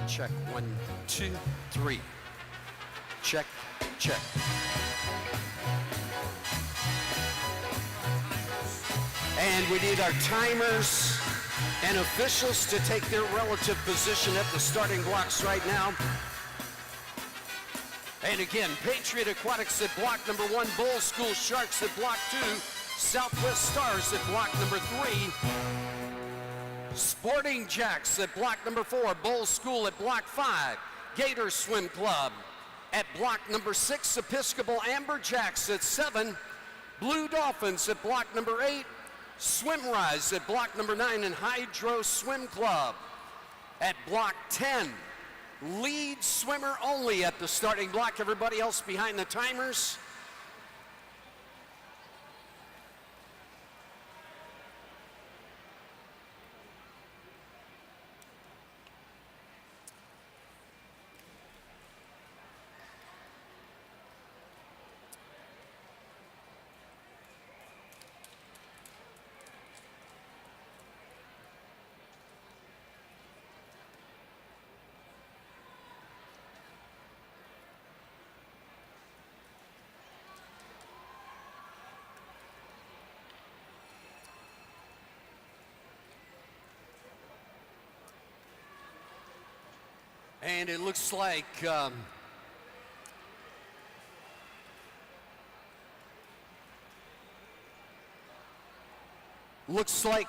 Check 1, 2, 3. Check, check. And we need our timers and officials to take their relative position at the starting blocks right now. And again, Patriot Aquatics at block number 1, Bull School Sharks at block 2, Southwest Stars at block number 3, Sporting Jacks at block number 4, Bull School at block 5, Gator Swim Club at block number 6, Episcopal Amberjacks at 7, Blue Dolphins at block number 8, Swim Rise at block number 9, and Hydro Swim Club at block 10. Lead swimmer only at the starting block, everybody else behind the timers. And it looks like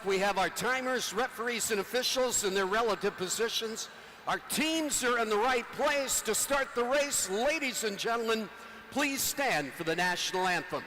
we have our timers, referees, and officials in their relative positions. Our teams are in the right place to start the race. Ladies and gentlemen, please stand for the national anthem.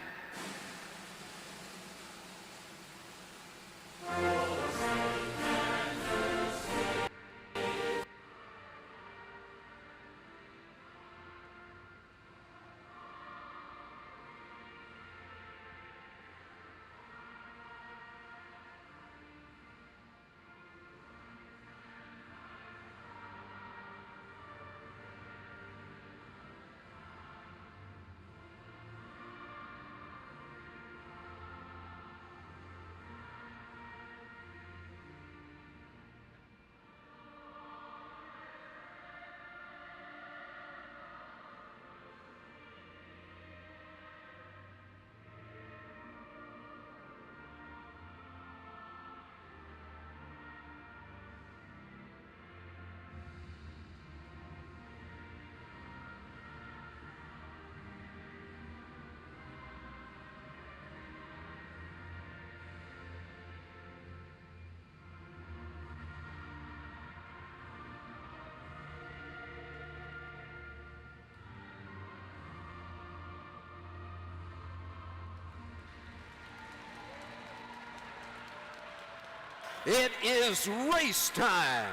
It is race time.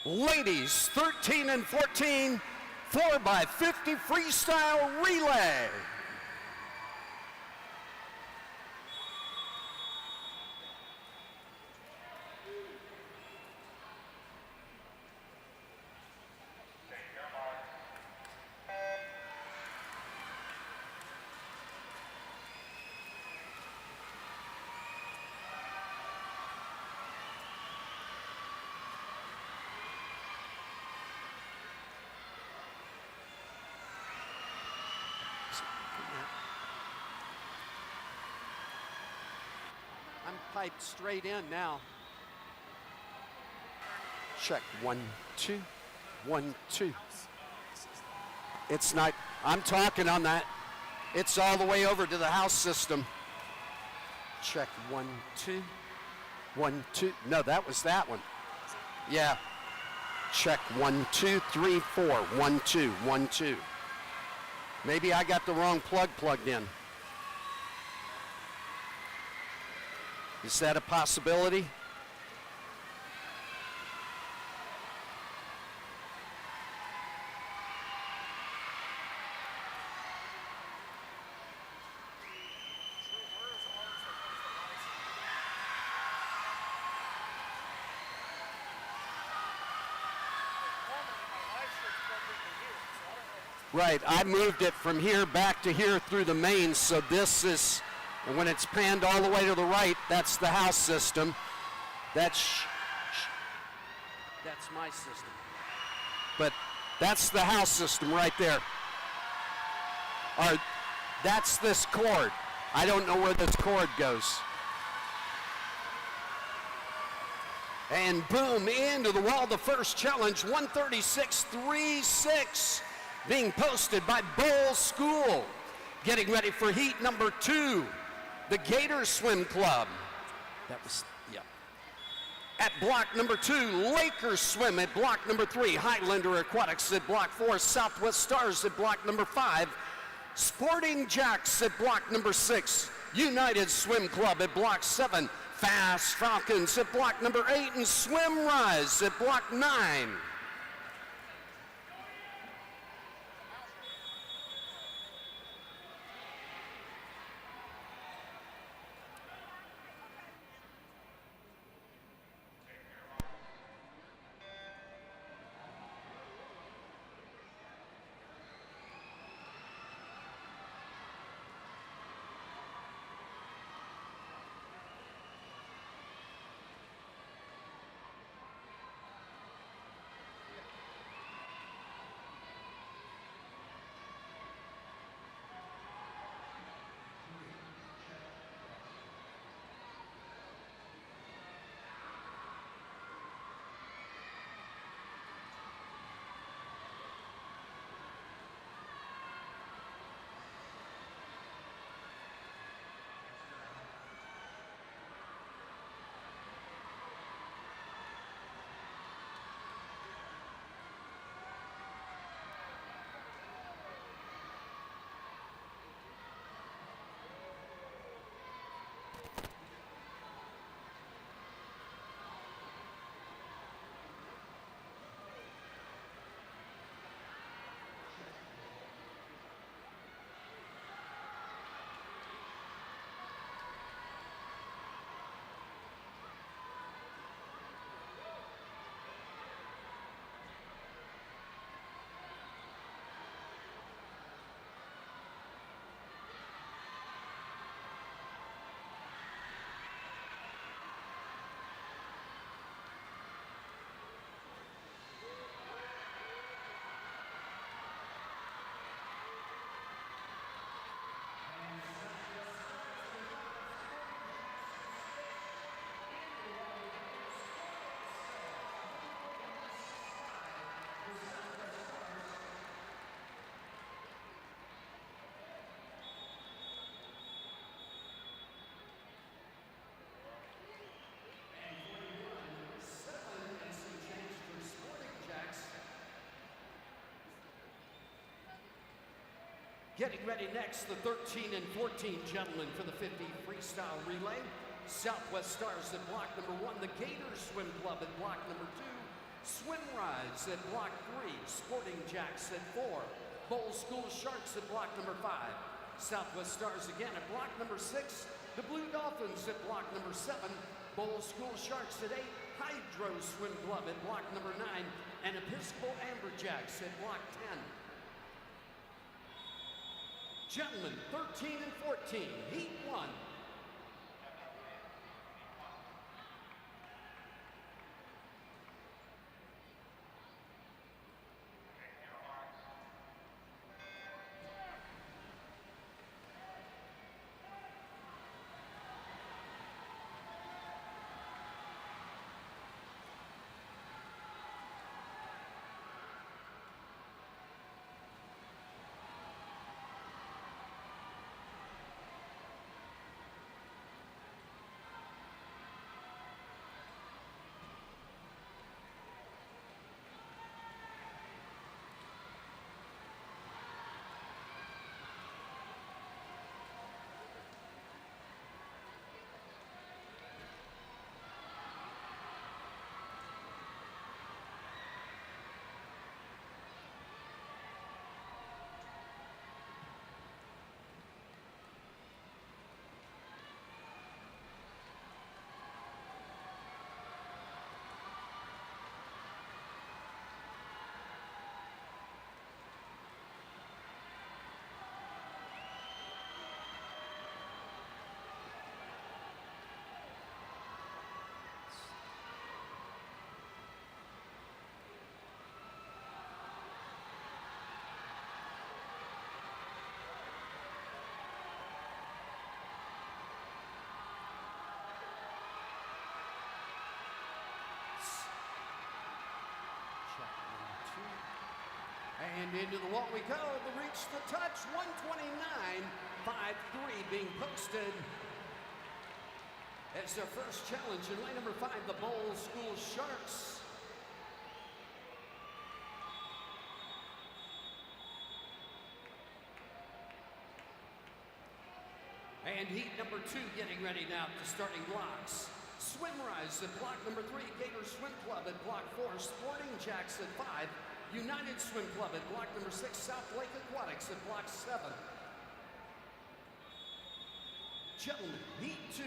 Ladies 13 and 14, 4x50 freestyle relay. I'm piped straight in now. Check 1, 2, 1, 2. It's not, I'm talking on that. It's all the way over to the house system. Check 1, 2, 1, 2. No, that was that one. Yeah. Check 1, 2, 3, 4. 1, 2, 1, 2. Maybe I got the wrong plug plugged in. Is that a possibility? Right, I moved it from here back to here through the mains, so this is, and when it's panned all the way to the right, that's the house system. That's my system. But that's the house system right there. Or that's this cord. I don't know where this cord goes. And boom, into the wall, the first challenge, 136.36. Being posted by Bull School. Getting ready for heat number 2, the Gator Swim Club. That was, yeah. At block number 2, Lakers Swim at block number 3, Highlander Aquatics at block 4, Southwest Stars at block number 5, Sporting Jacks at block number 6, United Swim Club at block 7, Fast Falcons at block number 8, and Swim Rise at block 9. Getting ready next, the 13 and 14 gentlemen for the 50 freestyle relay. Southwest Stars at block number 1, the Gator Swim Club at block number 2, Swim Rise at block 3, Sporting Jacks at 4, Bull School Sharks at block number 5, Southwest Stars again at block number 6, the Blue Dolphins at block number 7, Bull School Sharks at 8, Hydro Swim Club at block number 9, and Episcopal Amberjacks at block 10. Gentlemen, 13 and 14, heat 1. And into the wall we go, the reach, the touch, 129.53 being posted. As their first challenge in lane number 5, the Bowl School Sharks. And heat number 2 getting ready now to starting blocks. Swim Rise at block number 3, Gator Swim Club at block 4, Sporting Jacks at 5, United Swim Club at block number 6, South Lake Aquatics at block 7. Gentlemen, heat 2.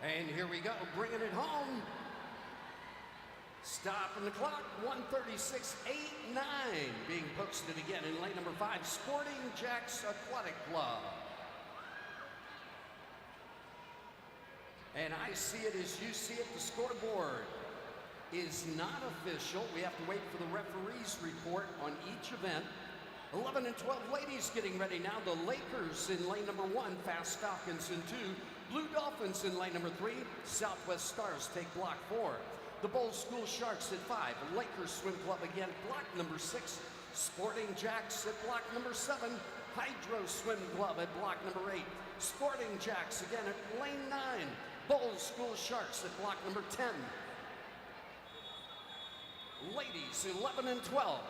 And here we go, bringing it home. Stopping the clock, 136.89 being posted again in lane number 5, Sporting Jacks Aquatic Club. And I see it as you see it, the scoreboard is not official. We have to wait for the referee's report on each event. 11 and 12 ladies getting ready now. The Lakers in lane number 1, Fast Falcons in 2, Blue Dolphins in lane number 3, Southwest Stars take block 4. The Bowl School Sharks at 5, Lakers Swim Club again, block number 6, Sporting Jacks at block number 7, Hydro Swim Club at block number 8, Sporting Jacks again at lane 9, Bowl School Sharks at block number 10. Ladies 11 and 12.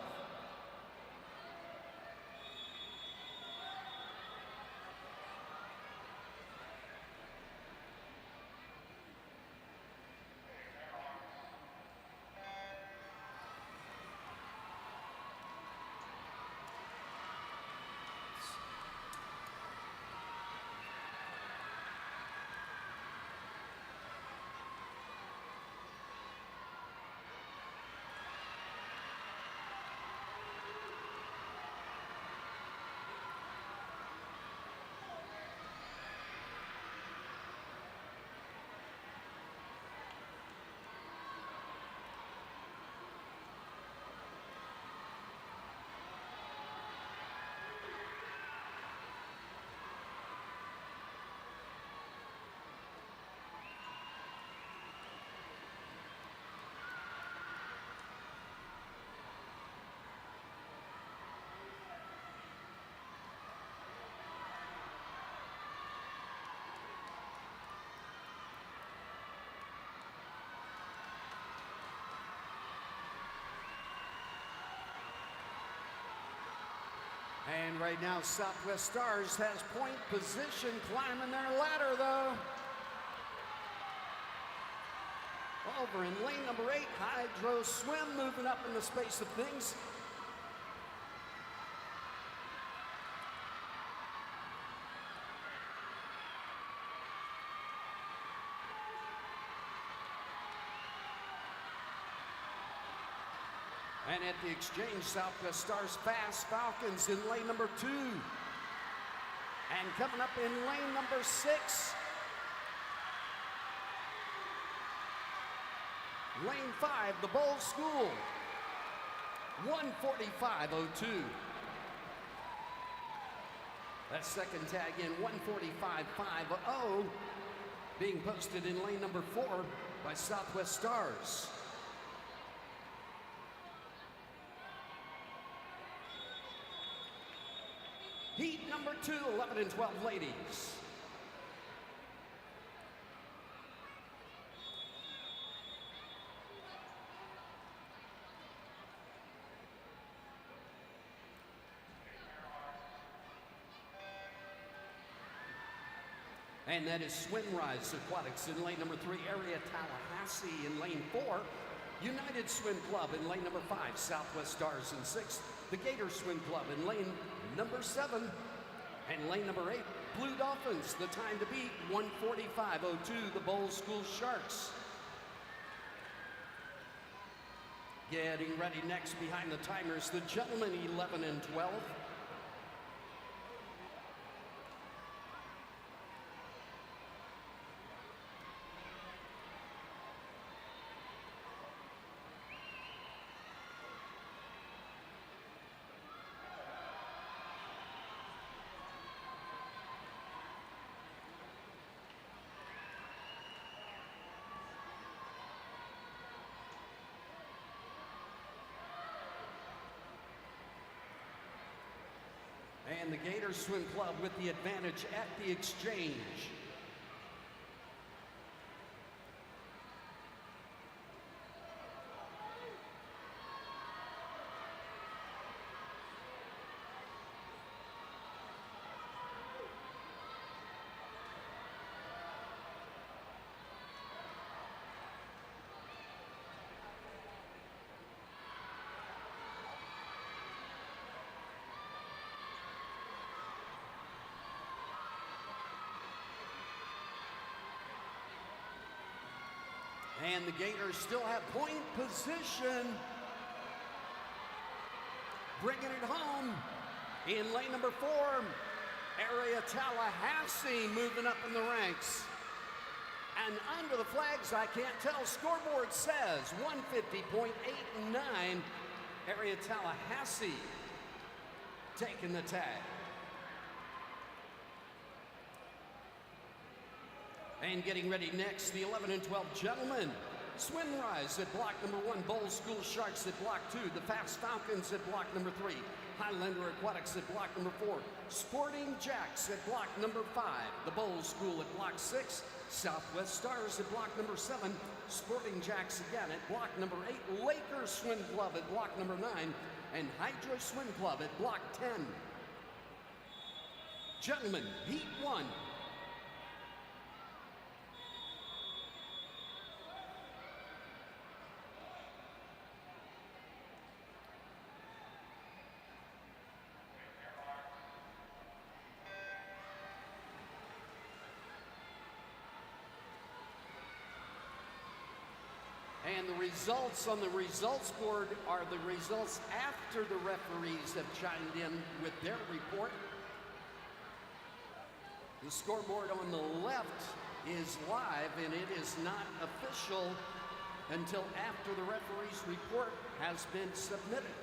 And right now, Southwest Stars has point position, climbing their ladder, though. Over in lane number 8, Hydro Swim moving up in the space of things. And at the exchange, Southwest Stars Fast Falcons in lane number 2. And coming up in lane number 6, lane 5, the Bowl School, 1:45.02. That second tag in 1:45.50, being posted in lane number 4 by Southwest Stars. Heat number 2, 11 and 12 ladies. And that is Swimrise Aquatics in lane number 3, Area Tallahassee in lane 4, United Swim Club in lane number 5, Southwest Stars in 6, the Gator Swim Club in lane number 7, and lane number 8, Blue Dolphins, the time to beat, 1:45.02, the Bowl School Sharks. Getting ready next behind the timers, the Gentlemen 11 and 12. And the Gator Swim Club with the advantage at the exchange. And the Gators still have point position. Bringing it home in lane number 4, Area Tallahassee moving up in the ranks. And under the flags, I can't tell, scoreboard says 150.89, Area Tallahassee taking the tag. And getting ready next, the 11 and 12 Gentlemen. Swimrise at block number 1, Bowl School Sharks at block 2, the Fast Falcons at block number 3, Highlander Aquatics at block number 4, Sporting Jacks at block number 5, the Bowl School at block 6, Southwest Stars at block number 7, Sporting Jacks again at block number 8, Lakers Swim Club at block number 9, and Hydro Swim Club at block 10. Gentlemen, Heat 1. And the results on the results board are the results after the referees have chimed in with their report. The scoreboard on the left is live, and it is not official until after the referee's report has been submitted.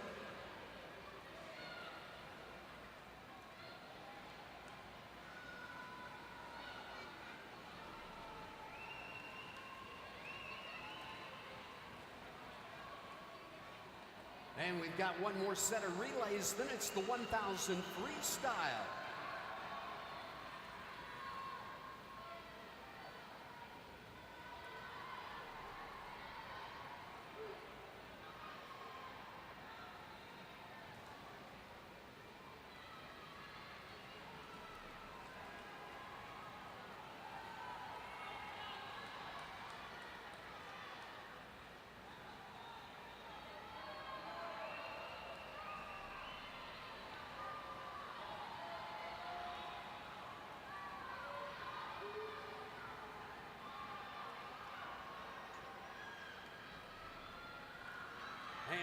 And we've got one more set of relays, then it's the 1,000 freestyle.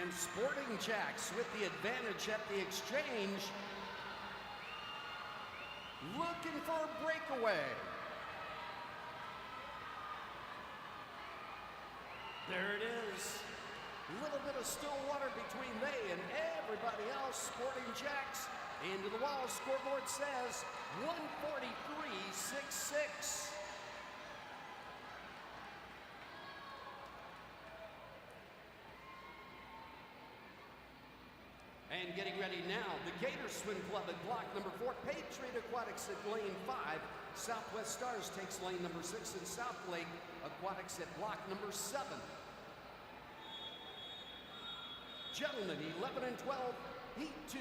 And Sporting Jacks with the advantage at the exchange. Looking for a breakaway. There it is. A little bit of still water between they and everybody else. Sporting Jacks into the wall. Scoreboard says 143.66. And getting ready now, the Gator Swim Club at block number 4, Patriot Aquatics at lane 5, Southwest Stars takes lane number 6, and South Lake Aquatics at block number 7. Gentlemen, 11 and 12, heat 2.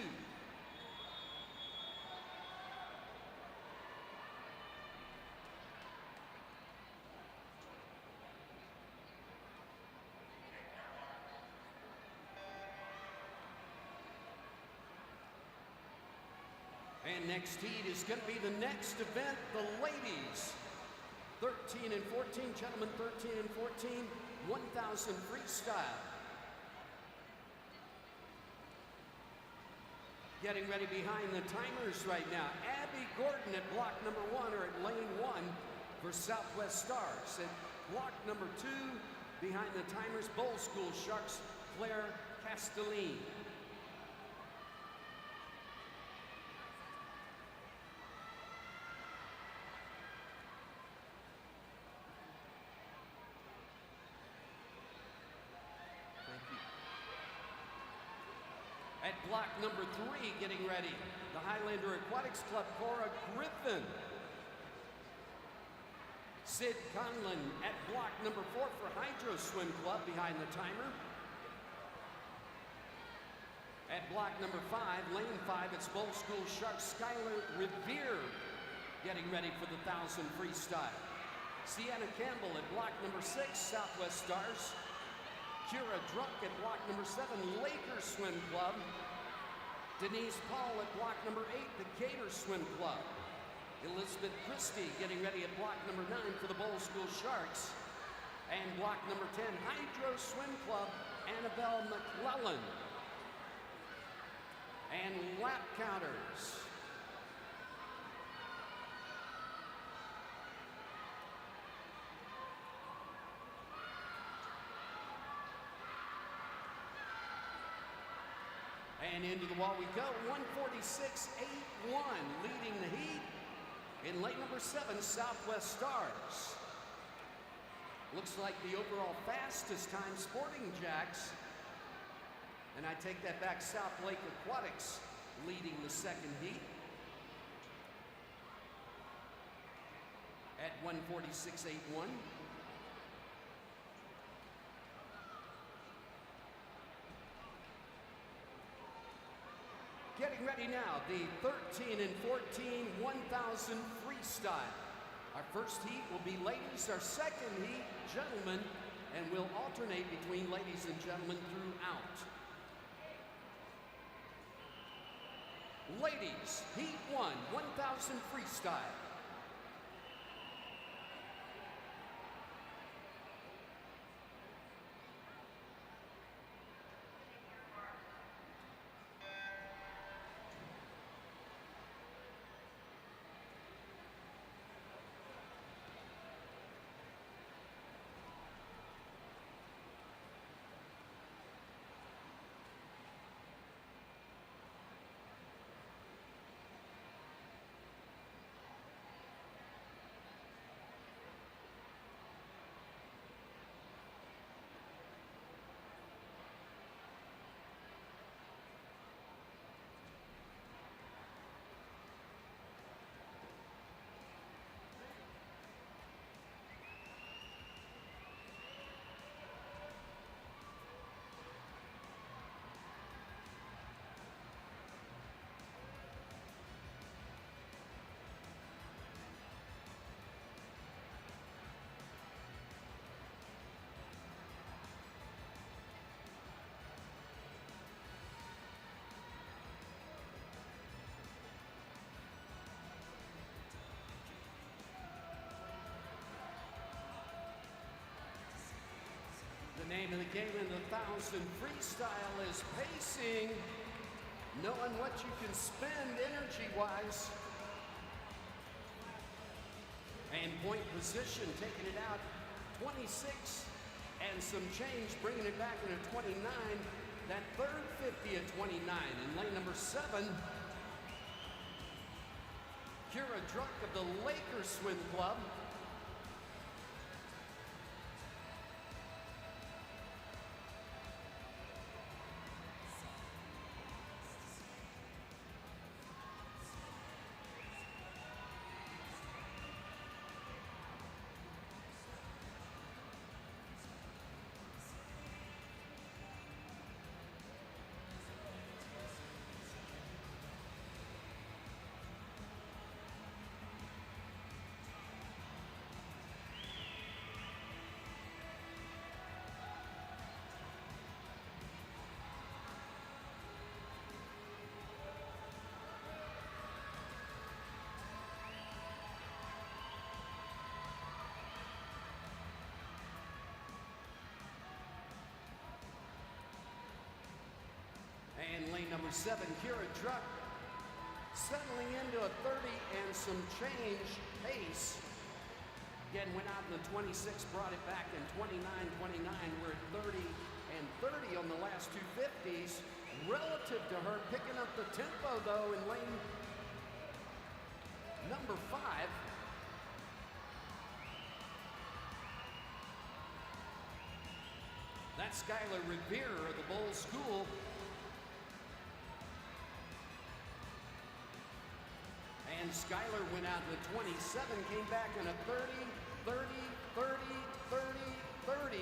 And next heat is going to be the next event, the ladies. 13 and 14, gentlemen, 13 and 14, 1,000 freestyle. Getting ready behind the timers right now. Abby Gordon at block number 1, or at lane 1 for Southwest Stars. At block number 2, behind the timers, Bowl School Sharks, Claire Castelline. At block number 3, getting ready, the Highlander Aquatics Club, Cora Griffin. Sid Conlon at block number 4 for Hydro Swim Club, behind the timer. At block number 5, lane 5, it's Bowl School Sharks, Skylar Revere, getting ready for the 1,000 freestyle. Sienna Campbell at block number 6, Southwest Stars. Kira Druck at block number 7, Lakers Swim Club. Denise Paul at block number 8, the Gator Swim Club. Elizabeth Christie getting ready at block number 9 for the Bowl School Sharks. And block number 10, Hydro Swim Club, Annabelle McClellan. And lap counters. And into the wall we go, 146.81, leading the heat. In lane number 7, Southwest Stars. Looks like the overall fastest time, Sporting Jacks. And I take that back, South Lake Aquatics leading the second heat. At 146.81. Getting ready now, the 13 and 14, 1,000 freestyle. Our first heat will be ladies, our second heat, gentlemen, and we'll alternate between ladies and gentlemen throughout. Ladies, heat 1, 1,000 freestyle. The name of the game in the 1,000 freestyle is pacing, knowing what you can spend energy-wise. And point position, taking it out 26 and some change, bringing it back into 29. That third 50 at 29. In lane number 7, Kira Druck of the Lakers Swim Club. And lane number 7, Kira Druck, settling into a 30 and some change pace. Again, went out in the 26, brought it back in 29, 29. We're at 30 and 30 on the last two 50s. Relative to her, picking up the tempo, though, in lane number 5. That's Skylar Revere of the Bowl School. And Skylar went out in the 27, came back in a 30, 30, 30, 30, 30.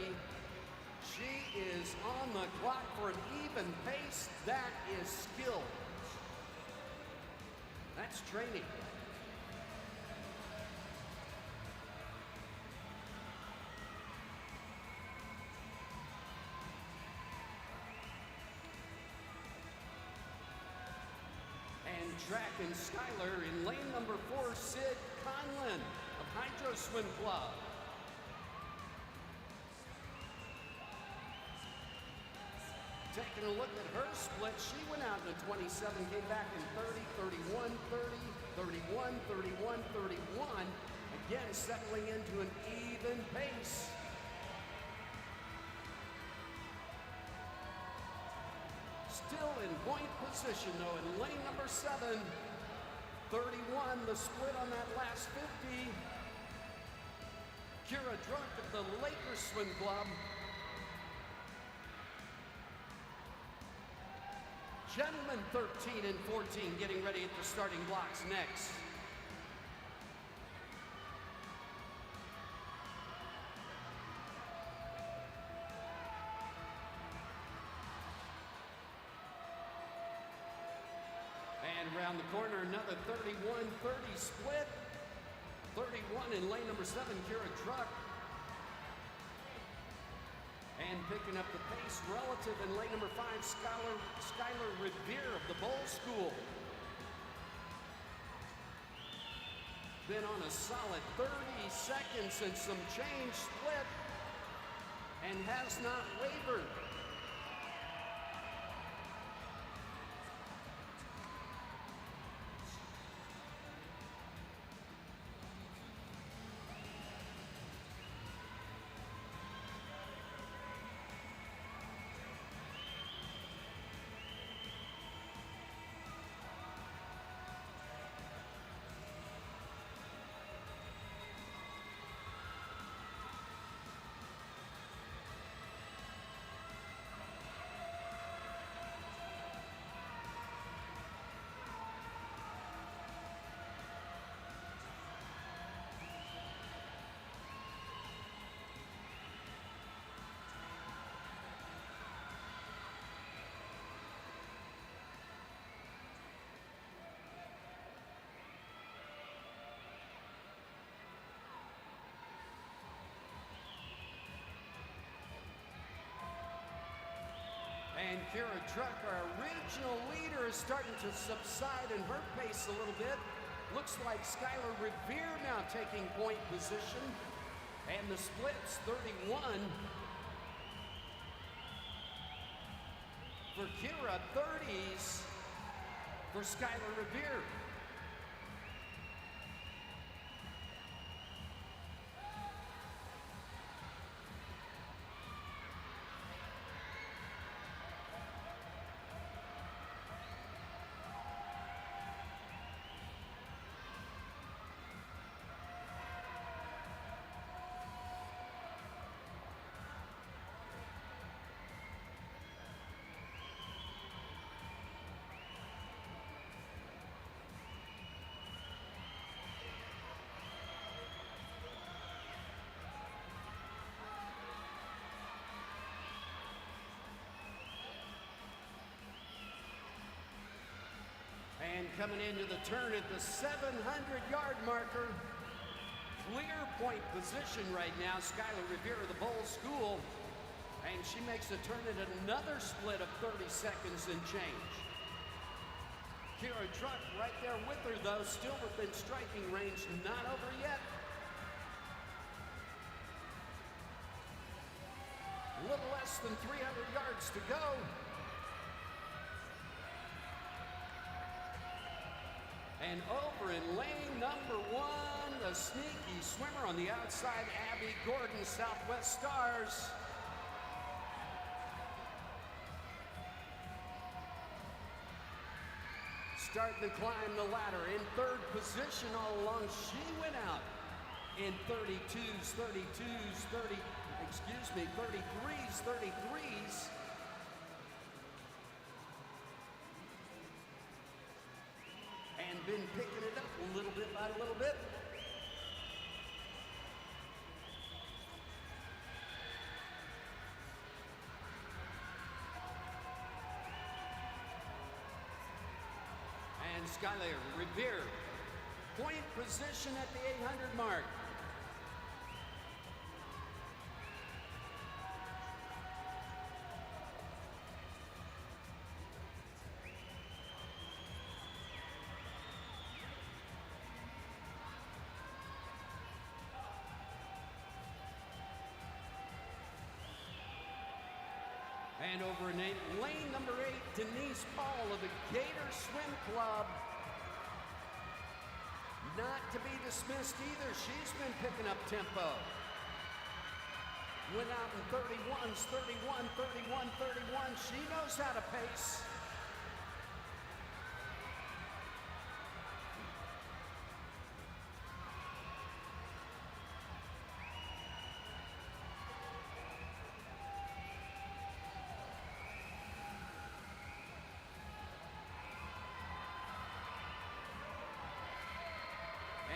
She is on the clock for an even pace. That is skill. That's training. Track and Skylar in lane number 4, Sid Conlon of Hydro Swim Club. Taking a look at her split, she went out in the 27, came back in 30, 31, 30, 31, 31, 31. Again, settling into an even pace. Still in point position, though, in lane number 7, 31, the split on that last 50. Kira Druck of the Lakers Swim Club. Gentlemen 13 and 14 getting ready at the starting blocks next. And around the corner, another 31-30 split. 31 in lane number 7, Kira Druck. And picking up the pace relative in lane number 5, Skylar Revere of the Bowl School. Been on a solid 30 seconds and some change split and has not wavered. And Kira Druck, our original leader, is starting to subside in her pace a little bit. Looks like Skylar Revere now taking point position. And the split's 31 for Kira, 30s for Skylar Revere. And coming into the turn at the 700-yard marker, clear point position right now, Skylar Revere of the Bowl School, and she makes a turn at another split of 30 seconds and change. Kira Truck right there with her though, still within striking range, not over yet. A little less than 300 yards to go. And over in lane number 1, the sneaky swimmer on the outside, Abby Gordon, Southwest Stars. Starting to climb the ladder in third position all along. She went out in 33s, 33s. And been picking it up a little bit by a little bit. And Skylar Revere, point position at the 800 mark. And over in lane number 8, Denise Paul of the Gator Swim Club. Not to be dismissed either. She's been picking up tempo. Went out in 31s, 31, 31, 31. She knows how to pace.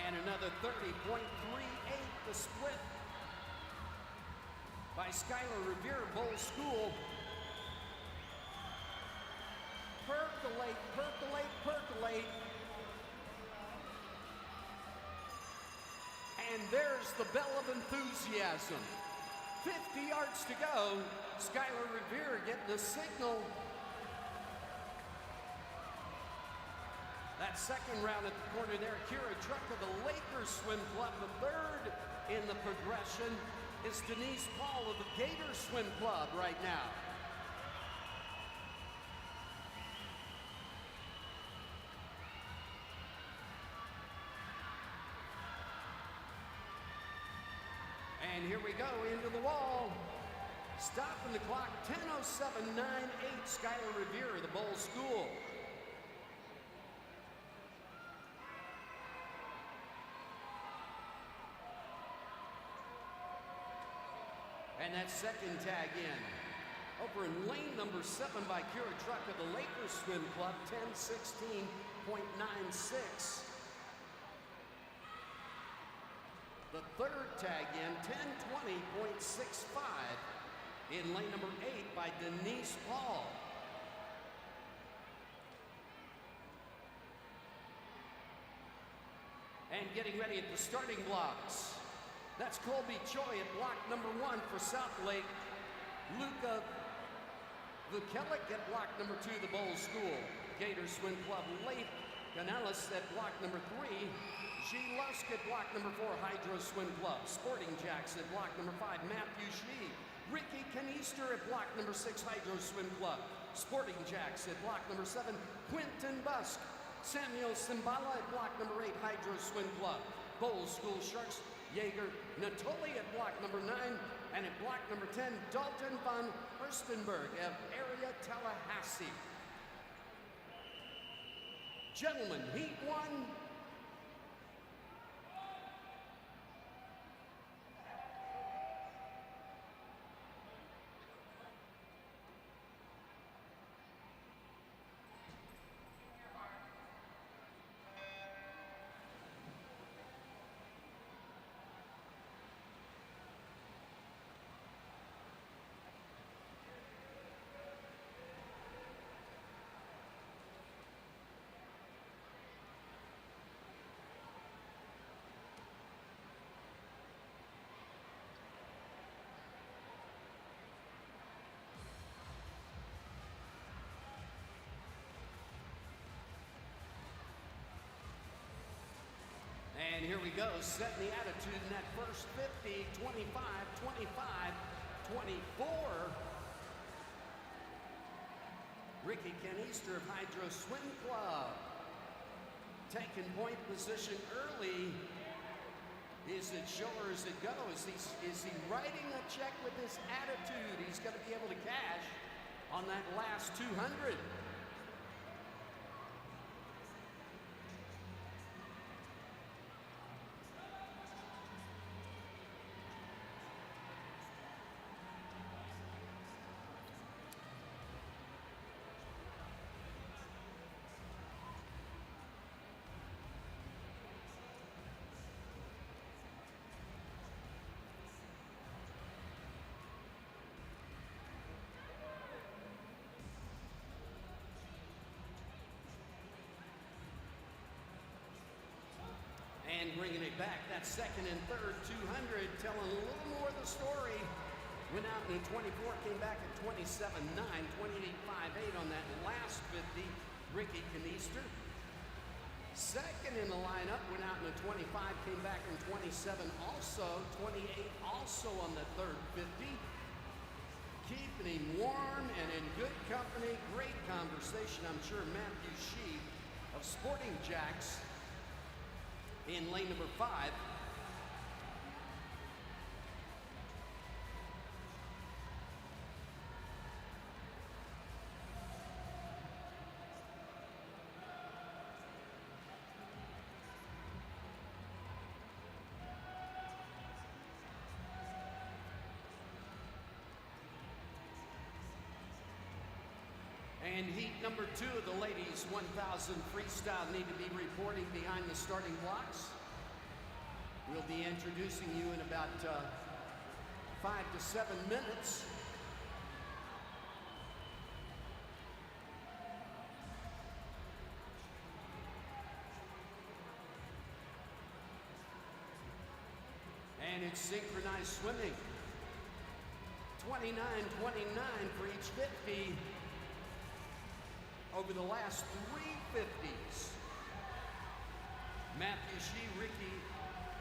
And another 30.38, the split by Skylar Revere, Bowl School. Percolate, percolate, percolate. And there's the bell of enthusiasm. 50 yards to go. Skylar Revere getting the signal. That second round at the corner there, Kira Truck of the Lakers Swim Club. The third in the progression is Denise Paul of the Gator Swim Club right now. And here we go into the wall. Stopping the clock, 10:07.98, Skylar Revere of the Bowl School. And that second tag in. Over in lane number 7 by Kira Truck of the Lakers Swim Club, 10:16.96. The third tag in, 10:20.65 in lane number 8 by Denise Paul. And getting ready at the starting blocks. That's Colby Choi at block number 1 for South Lake. Luca Vukelic at block number 2, the Bowl School. Gator Swim Club. Leif Canellis at block number 3. G. Lusk at block number 4, Hydro Swim Club. Sporting Jacks at block number 5, Matthew Shee. Ricky Kanister at block number 6, Hydro Swim Club. Sporting Jacks at block number 7, Quentin Busk. Samuel Simbala at block number 8, Hydro Swim Club. Bowl School Sharks, Jaeger Natoli at block number 9, and at block number 10, Dalton von Hurstenberg of Area Tallahassee. Gentlemen, Heat 1. And here we go, setting the attitude in that first 50, 25, 25, 24. Ricky Kanister of Hydro Swim Club. Taking point position early. Is it show or is it go? Is he writing a check with this attitude? He's going to be able to cash on that last 200. And bringing it back, that second and third 200, telling a little more of the story. Went out in 24, came back at 27.9, 28.58 on that last 50, Ricky Kanister. Second in the lineup, went out in 25, came back in 27 also, 28 also on the third 50. Keeping him warm and in good company, great conversation. I'm sure Matthew Shee of Sporting Jacks in lane number 5. And heat number 2 of the ladies 1000 freestyle need to be reporting behind the starting blocks. We'll be introducing you in about 5 to 7 minutes. And it's synchronized swimming. 29-29 for each 50 over the last 3 50s. Matthew Shee, Ricky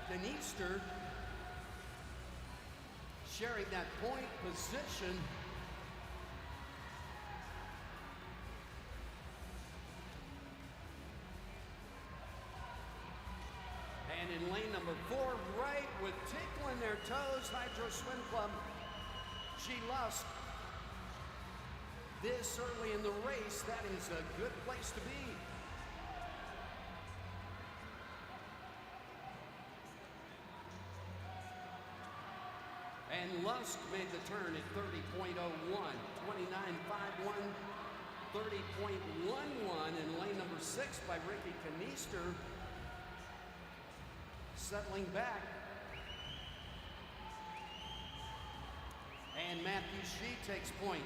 Kanister sharing that point position. And in lane number 4, right with tickling their toes, Hydro Swim Club, G. Lusk. This early in the race, that is a good place to be. And Lusk made the turn at 30.01, 29.51, 30.11 in lane number 6 by Ricky Kanister. Settling back. And Matthew Shee takes point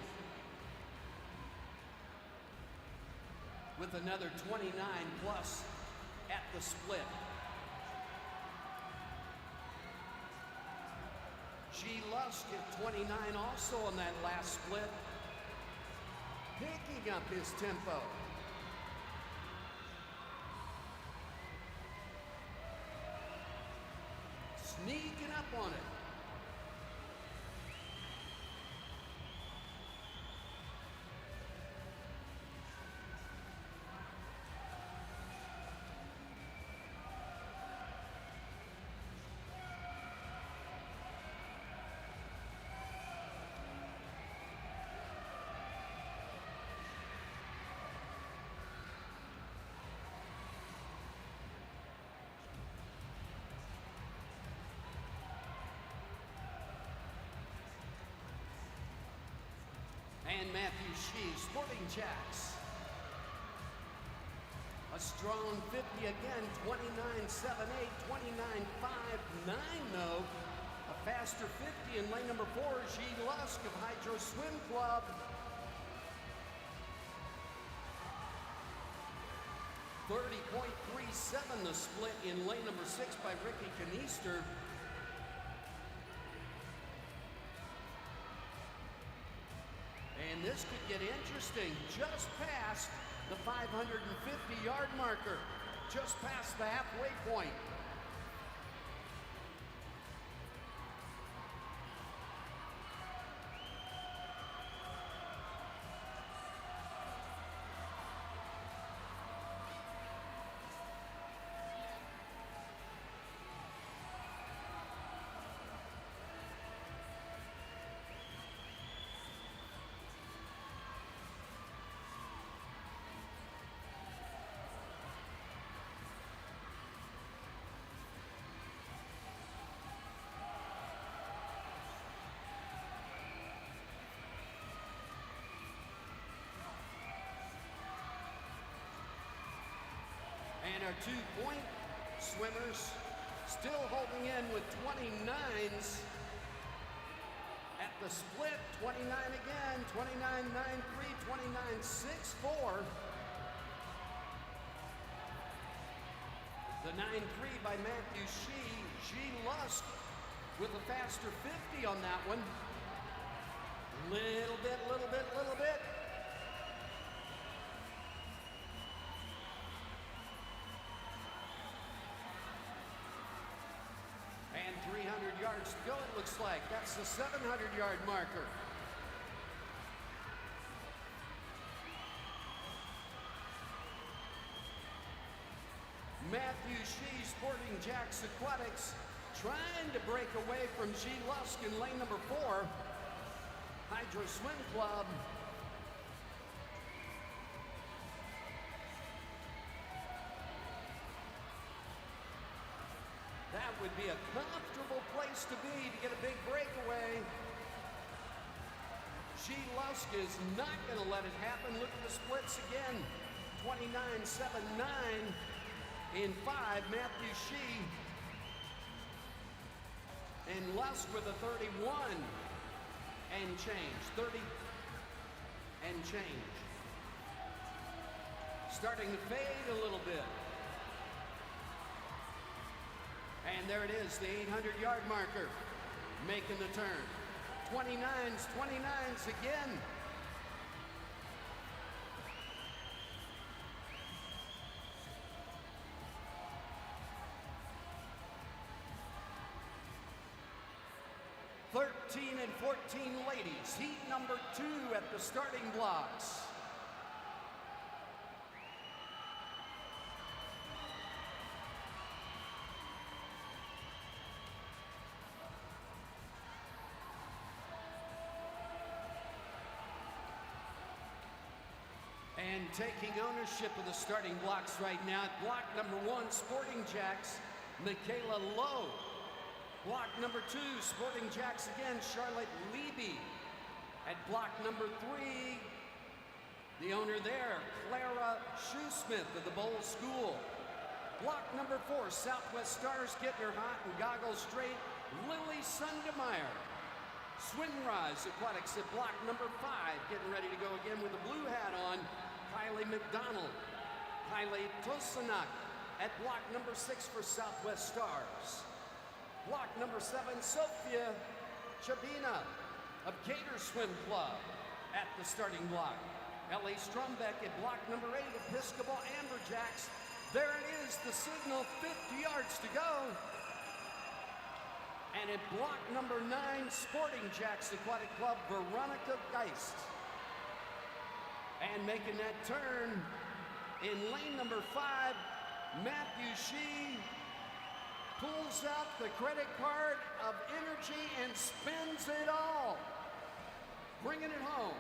with another 29 plus at the split. G. Lusk at 29 also on that last split, picking up his tempo. Sneaking up on it. Matthew Shee, Sporting Jacks. A strong 50 again, 29.78, 29.59 though. A faster 50 in lane number 4, G. Lusk of Hydro Swim Club. 30.37 the split in lane number 6 by Ricky Kanister. And this could get interesting, just past the 550-yard marker, just past the halfway point. And our 2-point swimmers still holding in with 29s at the split. 29 again, 29.93, 29.64. The 9.3 by Matthew Shee. G. Lusk with a faster 50 on that one. Little bit. And 300 yards to go, it looks like. That's the 700-yard marker. Matthew Shee, Sporting Jacks Aquatics, trying to break away from G. Lusk in lane number 4. Hydro Swim Club. That would be a comfortable place to be to get a big breakaway. G. Lusk is not going to let it happen. Look at the splits again. 29.79 in 5, Matthew Shee. And Lusk with a 31 and change. 30 and change. Starting to fade a little bit. And there it is, the 800-yard marker, making the turn. 29s again. (13 and 14 ladies, heat number 2 at the starting blocks. And taking ownership of the starting blocks right now, at block number 1, Sporting Jacks, Michaela Lowe. Block number 2, Sporting Jacks again, Charlotte Levy. At block number 3, the owner there, Clara Shoesmith of the Bowl School. Block number 4, Southwest Stars getting her hot and goggles straight, Lily Sundemeyer. Swimrise Aquatics at block number 5, getting ready to go again with a blue hat on, Kylie McDonald. Kylie Tosanak at block number 6 for Southwest Stars. Block number 7, Sophia Chabina of Gator Swim Club at the starting block. Ellie Strumbeck at block number 8, Episcopal Amberjacks. There it is, the signal, 50 yards to go. And at block number 9, Sporting Jacks Aquatic Club, Veronica Geist. And making that turn in lane number 5, Matthew Shee pulls out the credit card of energy and spends it all, bringing it home.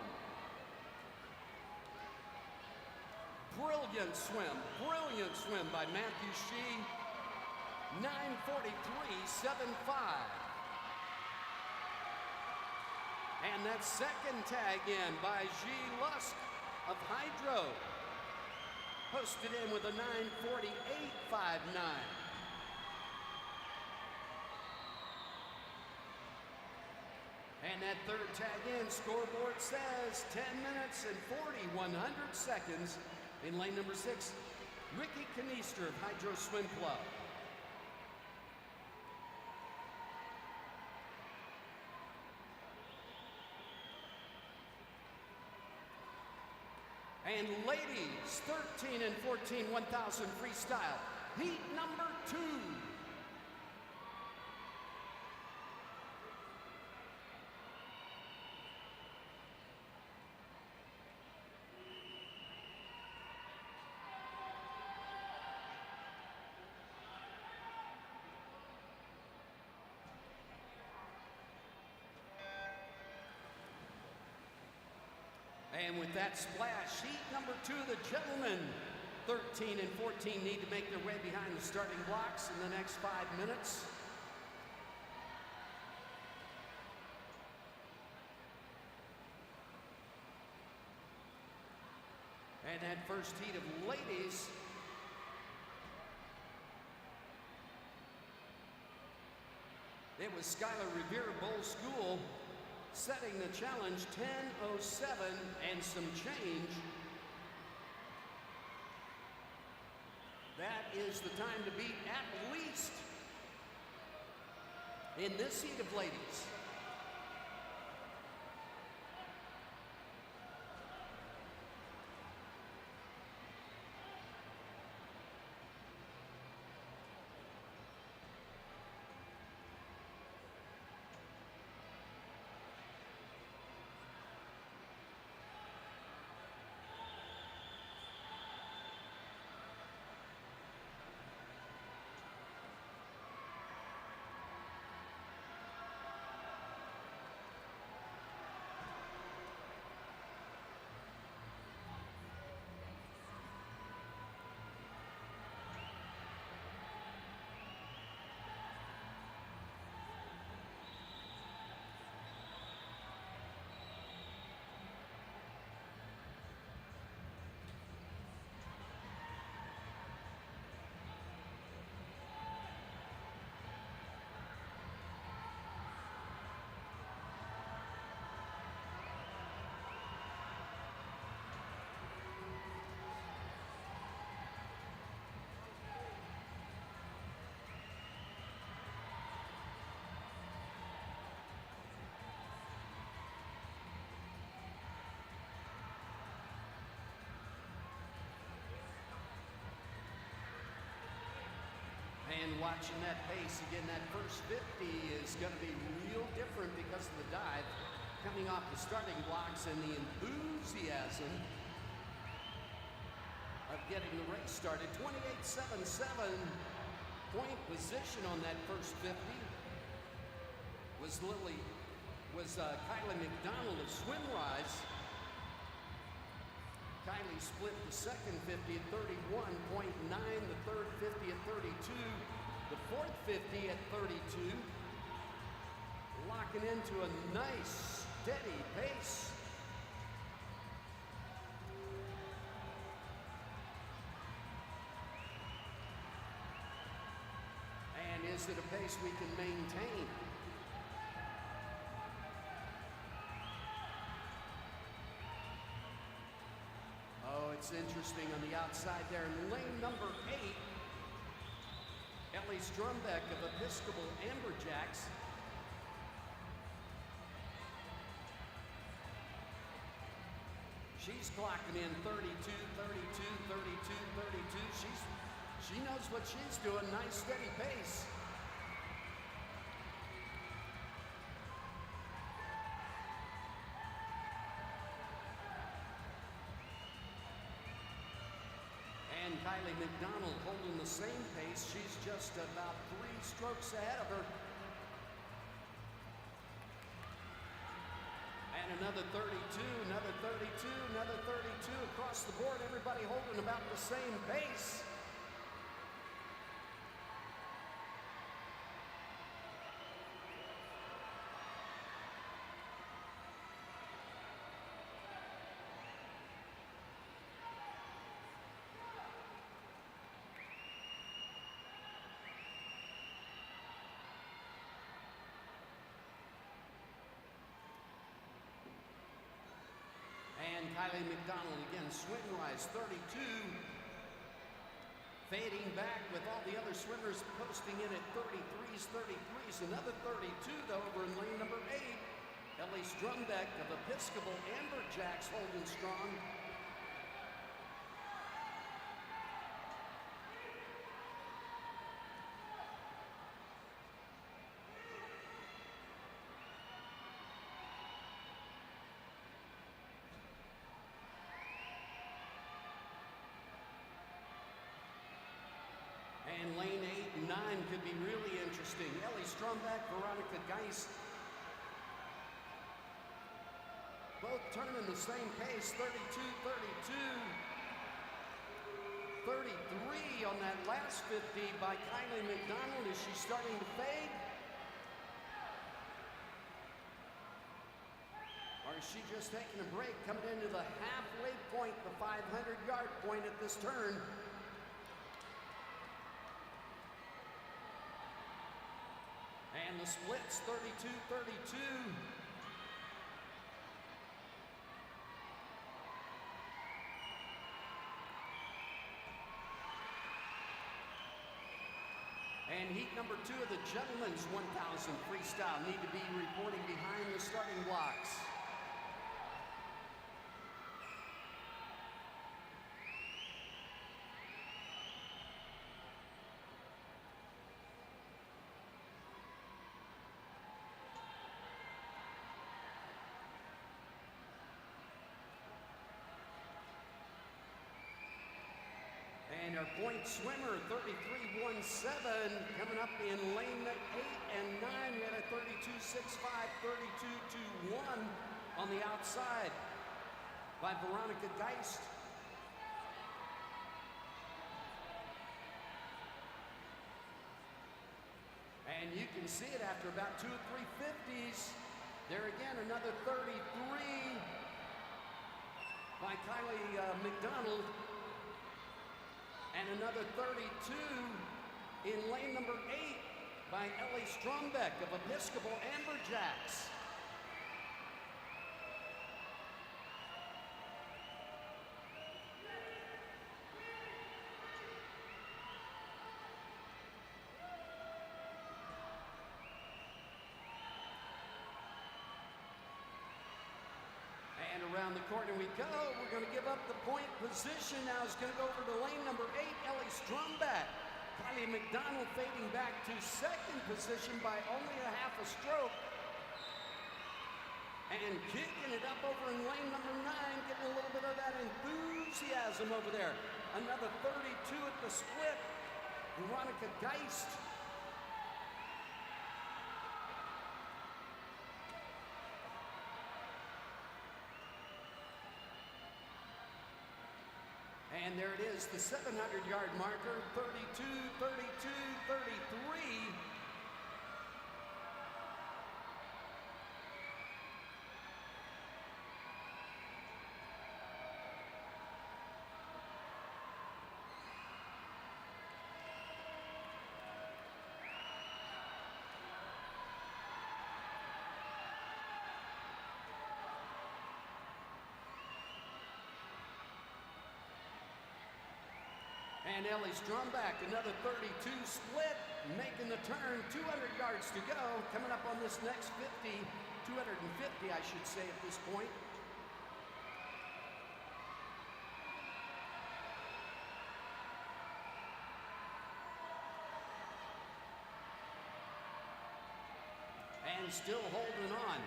Brilliant swim by Matthew Shee. 9:43.75. And that second tag in by G. Lusk of Hydro. Posted in with a 9:48.59. And that third tag in, scoreboard says 10 minutes and 4,100 seconds in lane number 6, Ricky Kanister of Hydro Swim Club. And ladies, 13 and 14, 1,000 freestyle, heat number 2. And with that splash, heat number 2, the gentlemen, 13 and 14, need to make their way behind the starting blocks in the next 5 minutes. And that first heat of ladies, it was Skylar Rivera Bowl School setting the challenge, 10:07 and some change. That is the time to beat at least in this heat of ladies. And watching that pace, again, that first 50 is going to be real different because of the dive coming off the starting blocks and the enthusiasm of getting the race started. 28.77 point position on that first 50 was Kylie McDonald of Swimrise. Kylie split the second 50 at 31.9, the third 50 at 32, the fourth 50 at 32, locking into a nice, steady pace. And is it a pace we can maintain? It's interesting on the outside there in lane number 8, Ellie Strumbeck of Episcopal Amberjacks. She's clocking in 32, 32, 32, 32. She knows what she's doing. Nice steady pace. And Kylie McDonald holding the same pace. She's just about 3 strokes ahead of her. And another 32, another 32, another 32 across the board. Everybody holding about the same pace. Kylie McDonald again, swim rise, 32. Fading back with all the other swimmers posting in at 33s, 33s. Another 32 though over in lane number 8. Ellie Strumbeck of Episcopal Amberjacks holding strong. And lane 8 and 9 could be really interesting. Ellie Strumbeck, Veronica Geist. Both turning the same pace, 32, 32. 33 on that last 50 by Kylie McDonald. Is she starting to fade? Or is she just taking a break, coming into the halfway point, the 500-yard point at this turn? And the splits, 32, 32. And heat number 2 of the gentlemen's 1,000 freestyle need to be reporting behind the starting blocks. And our point swimmer, 33.17, coming up in lane 8 and 9. We had a 32.65, 32.21 on the outside by Veronica Geist. And you can see it after about 2 or 3 50s. There again, another 33 by Kylie McDonald. And another 32 in lane number 8 by Ellie Strumbeck of Episcopal Amberjacks. And around the corner we go. We're going to give up the point position. Now it's going to go over to lane number 8, Ellie Strumbeck. Kylie McDonald fading back to second position by only a half a stroke. And kicking it up over in lane number 9, getting a little bit of that enthusiasm over there. Another 32 at the split, Veronica Geist. And there it is, the 700-yard marker, 32, 32, 33. And Ellie Strumbeck, another 32 split, making the turn, 200 yards to go, coming up on this next 50, 250 I should say at this point. And still holding on.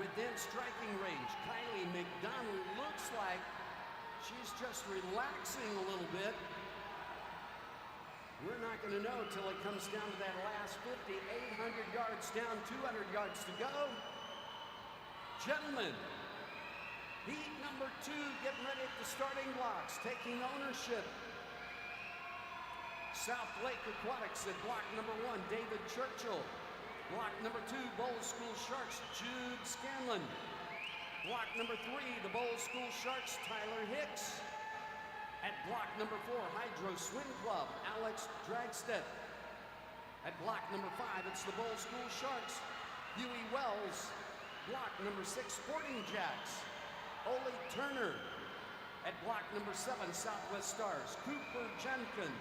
Within striking range, Kylie McDonald looks like she's just relaxing a little bit. We're not going to know till it comes down to that last 50, 800 yards down, 200 yards to go. Gentlemen, heat number 2, getting ready at the starting blocks, taking ownership. South Lake Aquatics at block number 1, David Churchill. Block number 2, Bowl School Sharks, Jude Scanlon. Block number 3, the Bowl School Sharks, Tyler Hicks. At block number 4, Hydro Swim Club, Alex Dragstedt. At block number 5, it's the Bowl School Sharks, Huey Wells. Block number 6, Sporting Jacks, Ole Turner. At block number 7, Southwest Stars, Cooper Jenkin.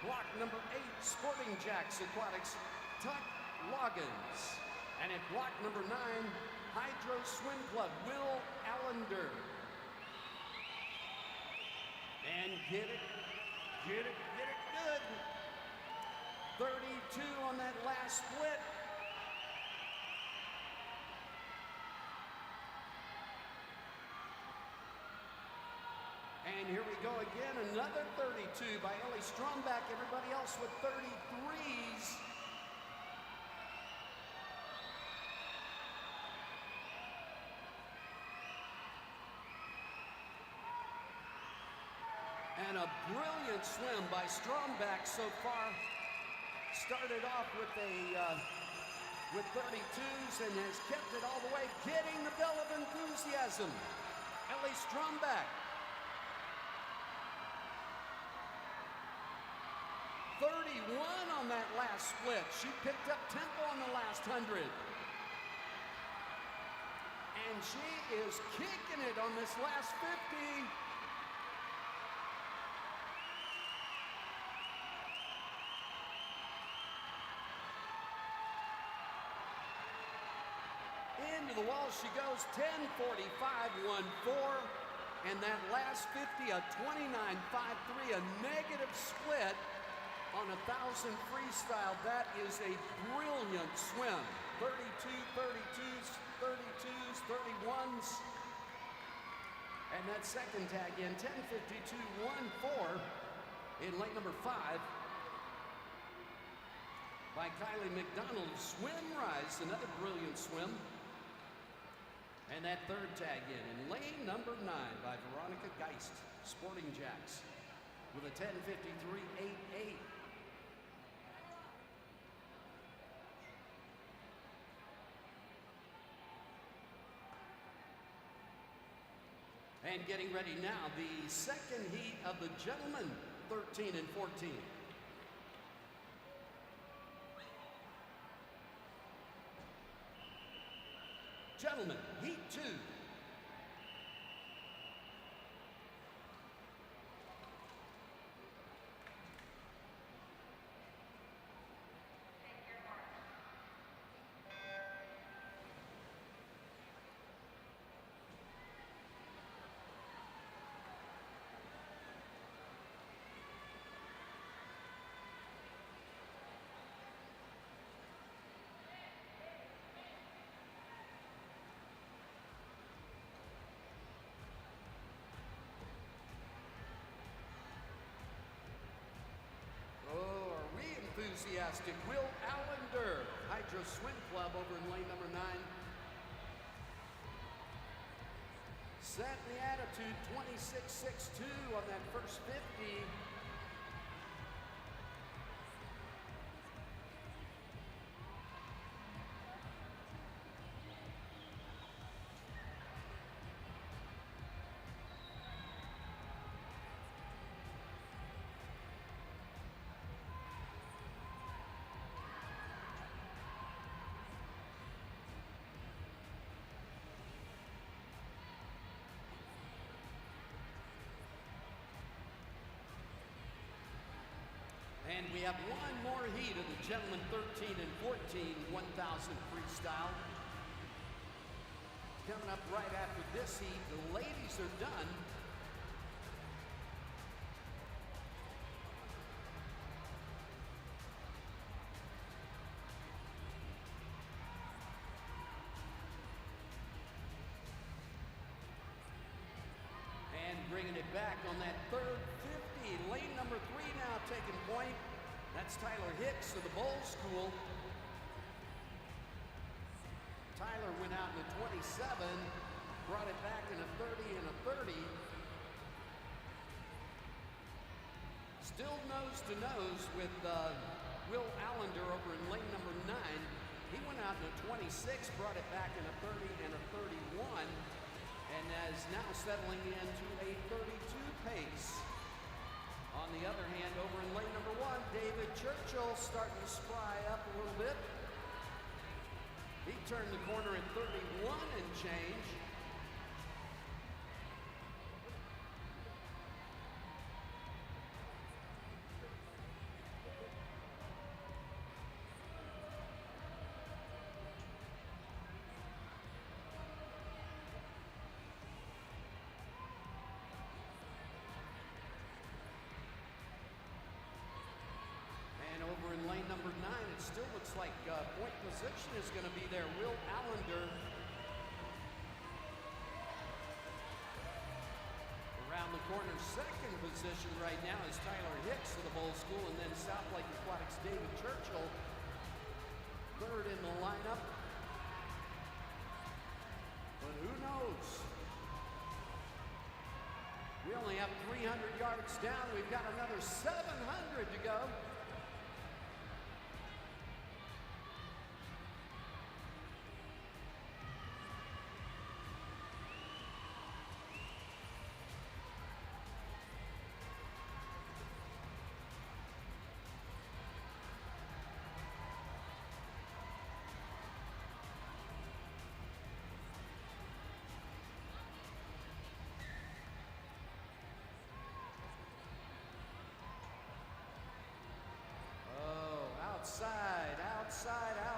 Block number 8, Sporting Jacks Aquatics, Tuck Loggins. And at block number 9, Hydro Swim Club, Will Allender. And get it good. 32 on that last split. And here we go again, another 32 by Ellie Stromback. Everybody else with 33s. And a brilliant swim by Stromback so far. Started off with 32s and has kept it all the way, getting the bell of enthusiasm. Ellie Stromback. 31 on that last split. She picked up tempo on the last 100. And she is kicking it on this last 50. Into the wall she goes, 10:45.14. And that last 50, a 29.53, a negative split. On 1,000 freestyle, that is a brilliant swim. 32, 32s, 32s, 31s. And that second tag in, 10:52.14 in lane number 5 by Kylie McDonald. Swim rise, another brilliant swim. And that third tag in lane number 9 by Veronica Geist, Sporting Jacks, with a 10:53.88. And getting ready now, the second heat of the gentlemen, 13 and 14. Gentlemen, heat 2. Enthusiastic Will Allender, Hydro Swim Club over in lane number 9. Set the attitude, 26.62 on that first 50. And we have one more heat of the gentlemen 13 and 14, 1,000 freestyle. Coming up right after this heat, the ladies are done. And bringing it back on that third 50, lane number 3 now taking point. That's Tyler Hicks of the Bowl School. Tyler went out in a 27, brought it back in a 30 and a 30. Still nose to nose with Will Allender over in lane number 9. He went out in a 26, brought it back in a 30 and a 31, and is now settling into a 32 pace. On the other hand, over in lane number 1, David Churchill starting to spry up a little bit. He turned the corner at 31 and change. number 9, it still looks like point position is going to be there. Will Allender. Around the corner, second position right now is Tyler Hicks of the Bowl School, and then South Lake Aquatics' David Churchill, third in the lineup. But who knows? We only have 300 yards down. We've got another 700 to go.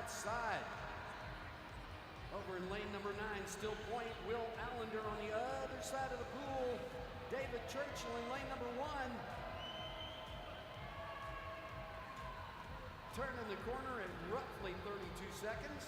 Outside. Over in lane number 9, still point. Will Allender on the other side of the pool. David Churchill in lane number 1. Turning the corner in roughly 32 seconds.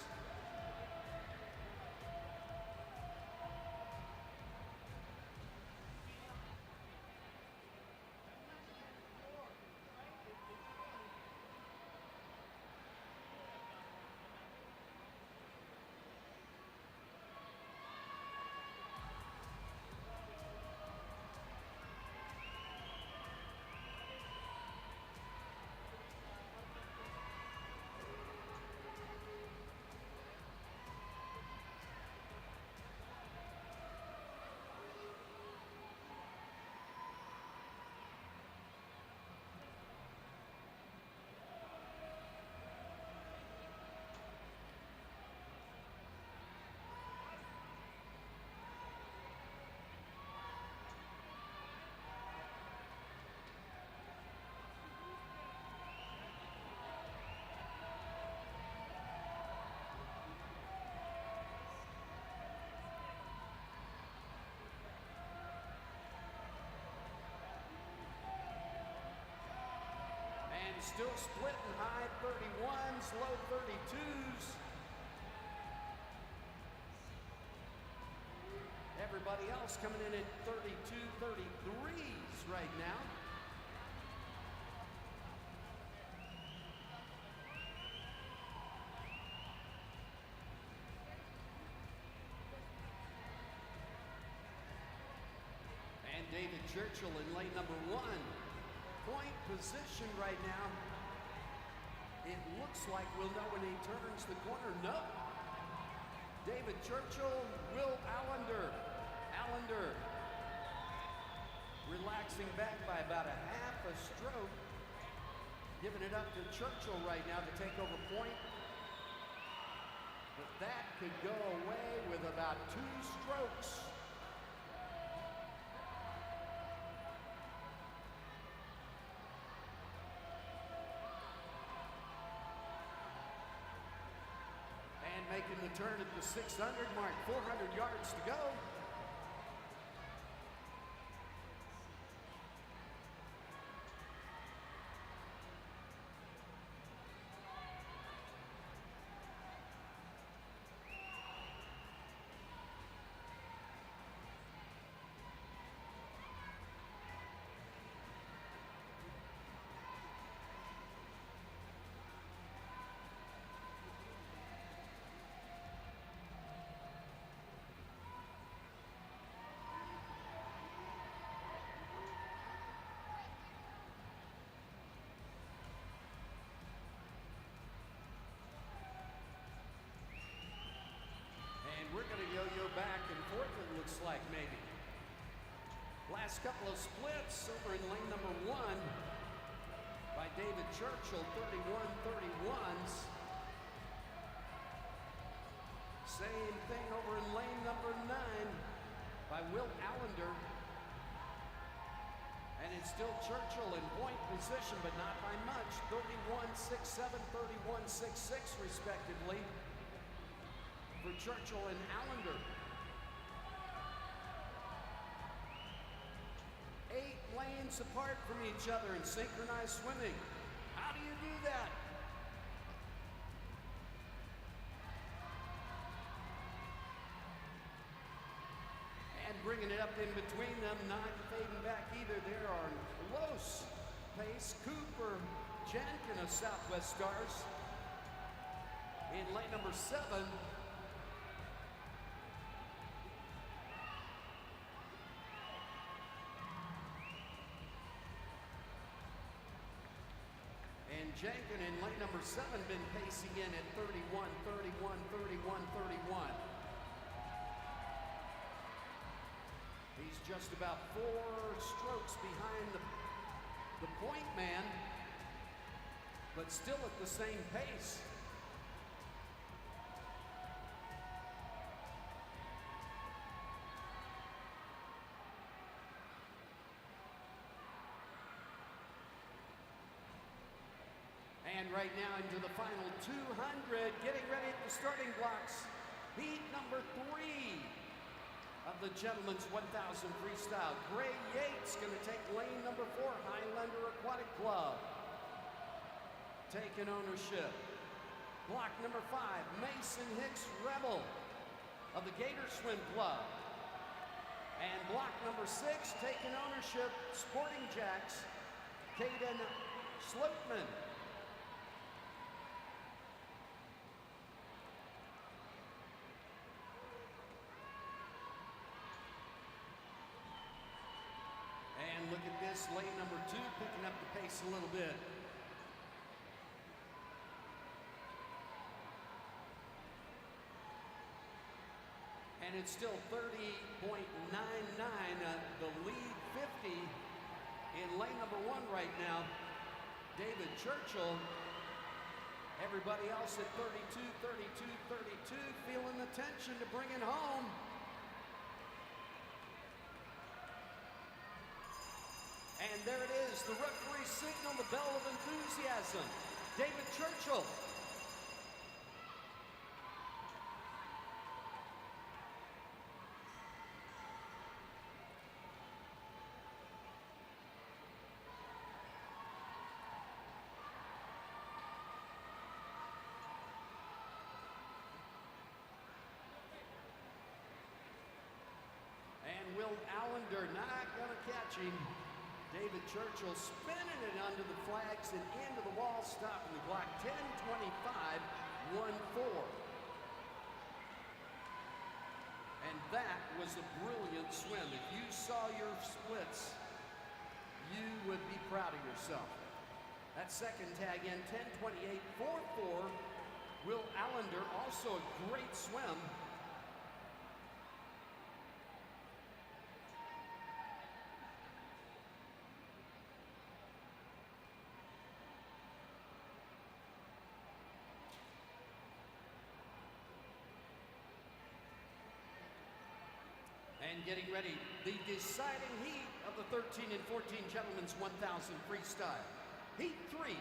Still splitting high 31s, low 32s. Everybody else coming in at 32, 33s right now. And David Churchill in lane number 1. Point position right now. It looks like we'll know when he turns the corner. No. David Churchill, Will Allender. Allender relaxing back by about a half a stroke. Giving it up to Churchill right now to take over point. But that could go away with about 2 strokes. Making the turn at the 600 mark, 400 yards to go. We're going to yo-yo back and forth, it looks like, maybe. Last couple of splits over in lane number 1 by David Churchill, 31-31s. Same thing over in lane number 9 by Will Allender. And it's still Churchill in point position, but not by much. 31-6-7, 31-6-6, respectively, for Churchill and Allender. 8 lanes apart from each other in synchronized swimming. How do you do that? bringing it up in between them, not fading back either. There are Los, Pace, Cooper, Jankin of Southwest Stars in lane number 7. And Jankin in lane number 7 been pacing in at 31, 31, 31, 31. He's just about 4 strokes behind the point man, but still at the same pace. And right now into the final 200, getting ready at the starting blocks. Heat number 3 of the Gentlemen's 1000 Freestyle. Gray Yates going to take lane number 4, Highlander Aquatic Club. Taking ownership. Block number 5, Mason Hicks Rebel of the Gator Swim Club. And block number 6, taking ownership, Sporting Jacks, Caden Sloatman. And look at this, lane number 2 picking up the pace a little bit. And it's still 30.99, the lead 50 in lane number 1 right now. David Churchill, everybody else at 32, 32, 32, feeling the tension to bring it home. And there it is, the referee signal, the bell of enthusiasm. David Churchill. And Will Allender not gonna catch him. David Churchill spinning it under the flags and into the wall, stopping the block 10:25, 1-4. And that was a brilliant swim. If you saw your splits, you would be proud of yourself. That second tag in 10:28, 4-4. Will Allender, also a great swim. And getting ready, the deciding heat of the 13 and 14 Gentlemen's 1000 Freestyle. Heat 3.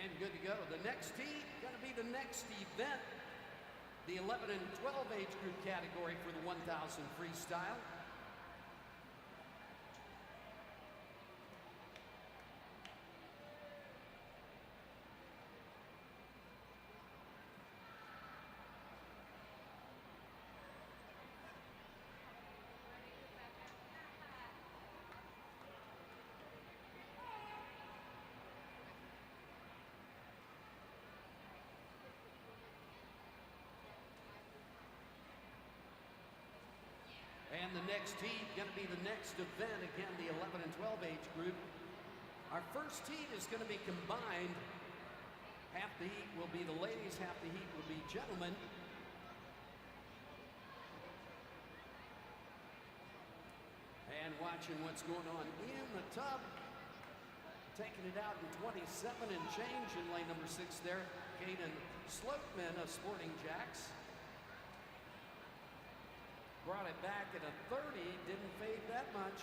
And good to go. The next heat going to be the next event, the 11 and 12 age group category for the 1000 Freestyle. And the next heat going to be the next event, again, the 11 and 12 age group. Our first heat is going to be combined. Half the heat will be the ladies, half the heat will be gentlemen. And watching what's going on in the tub. Taking it out in 27 and change in lane number 6 there. Caden Sloatman of Sporting Jacks. Brought it back at a 30, didn't fade that much.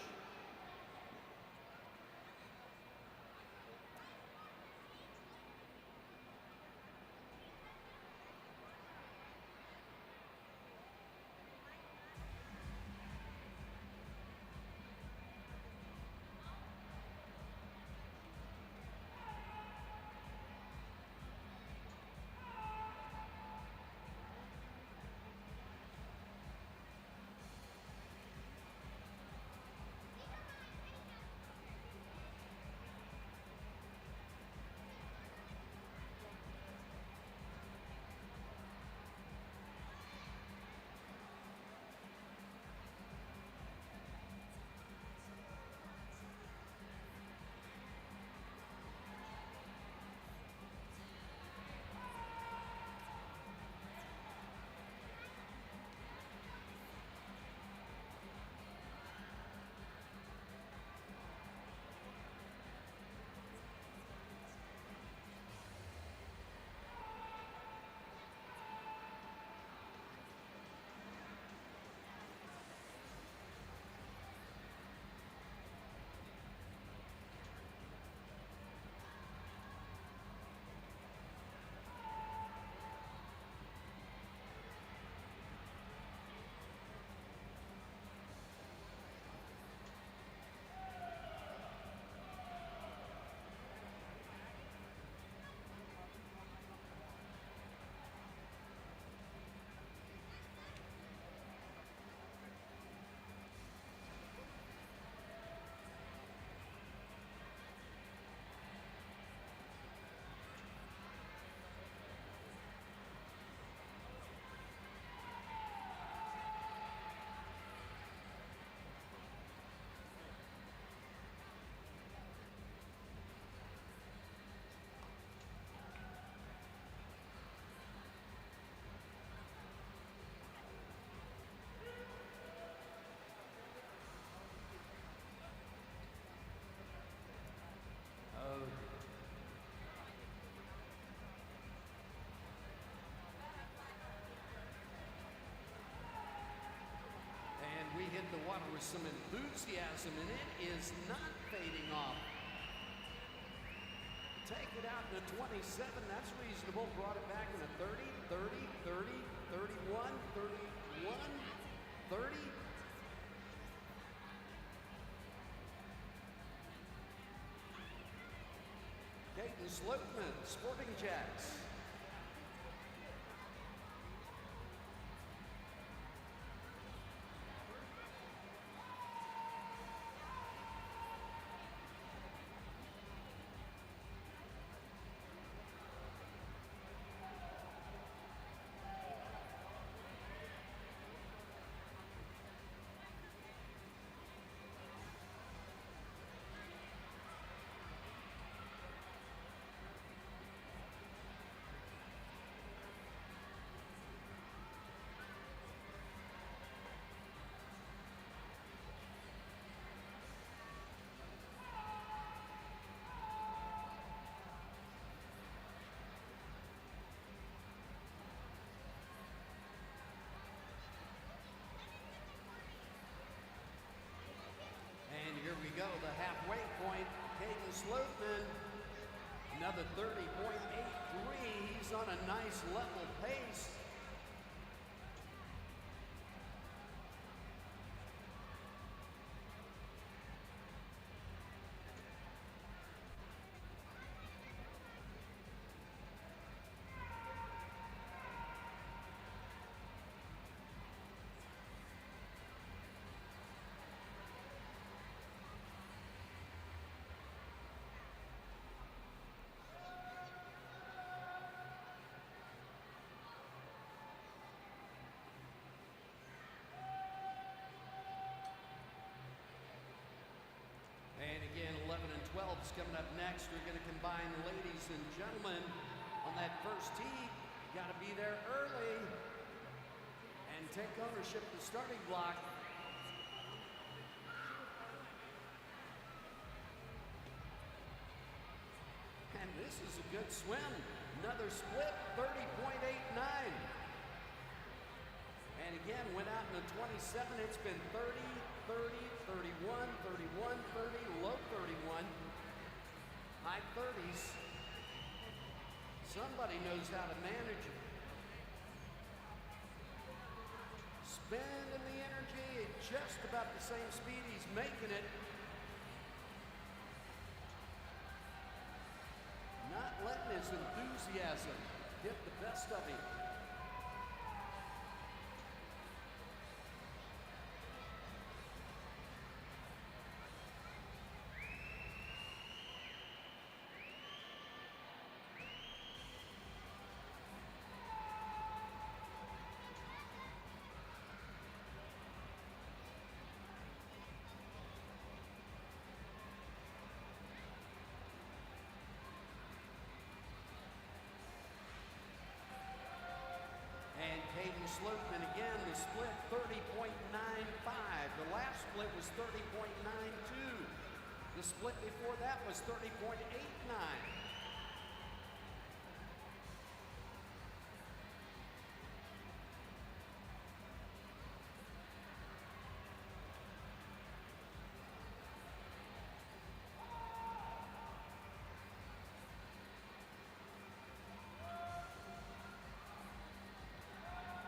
We hit the water with some enthusiasm, and it is not fading off. Take it out in a 27, that's reasonable. Brought it back in a 30, 30, 30, 31, 31, 30. Caden Sloatman, Sporting Jacks. And here we go, the halfway point, Caden Sloatman, another 30.83. He's on a nice level pace. And again, 11 and 12 is coming up next. We're going to combine, ladies and gentlemen, on that first tee. You got to be there early and take ownership of the starting block. And this is a good swim. Another split, 30.89. And again, again, went out in the 27. It's been 30, 30, 31, 31, 30, low 31, high 30s. Somebody knows how to manage it. Spending the energy at just about the same speed he's making it. Not letting his enthusiasm get the best of him. And Caden Sloatman again, the split 30.95. The last split was 30.92. The split before that was 30.89.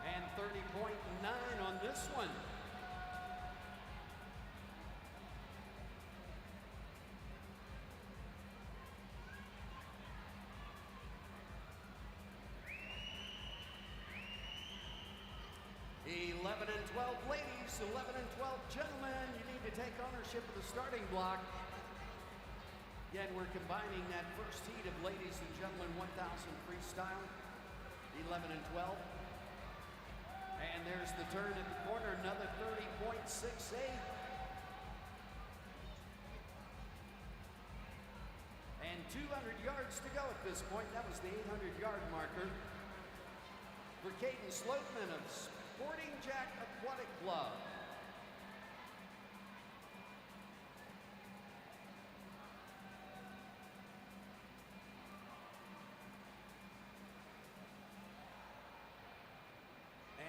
And 30.9 on this one. "11 and 12 ladies, 11 and 12 gentlemen, you need to take ownership of the starting block." Again, we're combining that first heat of ladies and gentlemen 1000 freestyle, 11 and 12. And there's the turn at the corner, another 30.68. And 200 yards to go at this point. That was the 800-yard marker for Caden Sloatman of Sporting Jack Aquatic Club.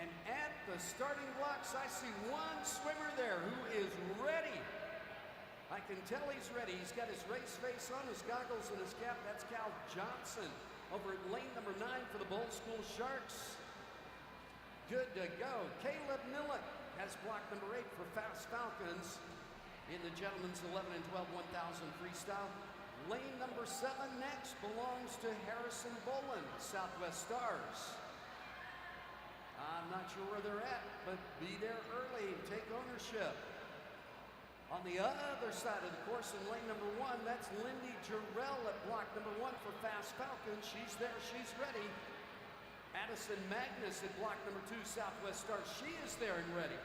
And at the starting blocks, I see one swimmer there who is ready. I can tell he's ready. He's got his race face on, his goggles and his cap. That's Cal Johnson over at lane number 9 for the Bowl School Sharks. Good to go. Caleb Millick has block number 8 for Fast Falcons in the gentlemen's 11 and 12 1000 freestyle. Lane number 7 next belongs to Harrison Boland, Southwest Stars. I'm not sure where they're at, but be there early and take ownership. On the other side of the course in lane number 1, that's Lindy Jarrell at block number 1 for Fast Falcons. She's there, she's ready. Addison Magnus at block number 2, Southwest Stars. She is there and ready.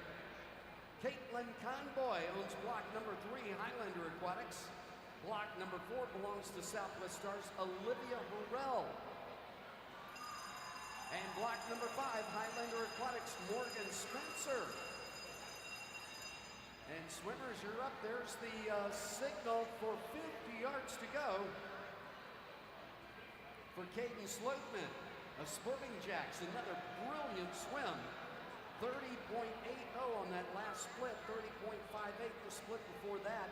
Caitlin Conboy owns block number 3, Highlander Aquatics. Block number 4 belongs to Southwest Stars, Olivia Burrell. And block number 5, Highlander Aquatics, Morgan Spencer. And swimmers, you're up. There's the signal for 50 yards to go for Caden Sloatman of Sporting Jacks. Another brilliant swim. 30.80 on that last split, 30.58 the split before that.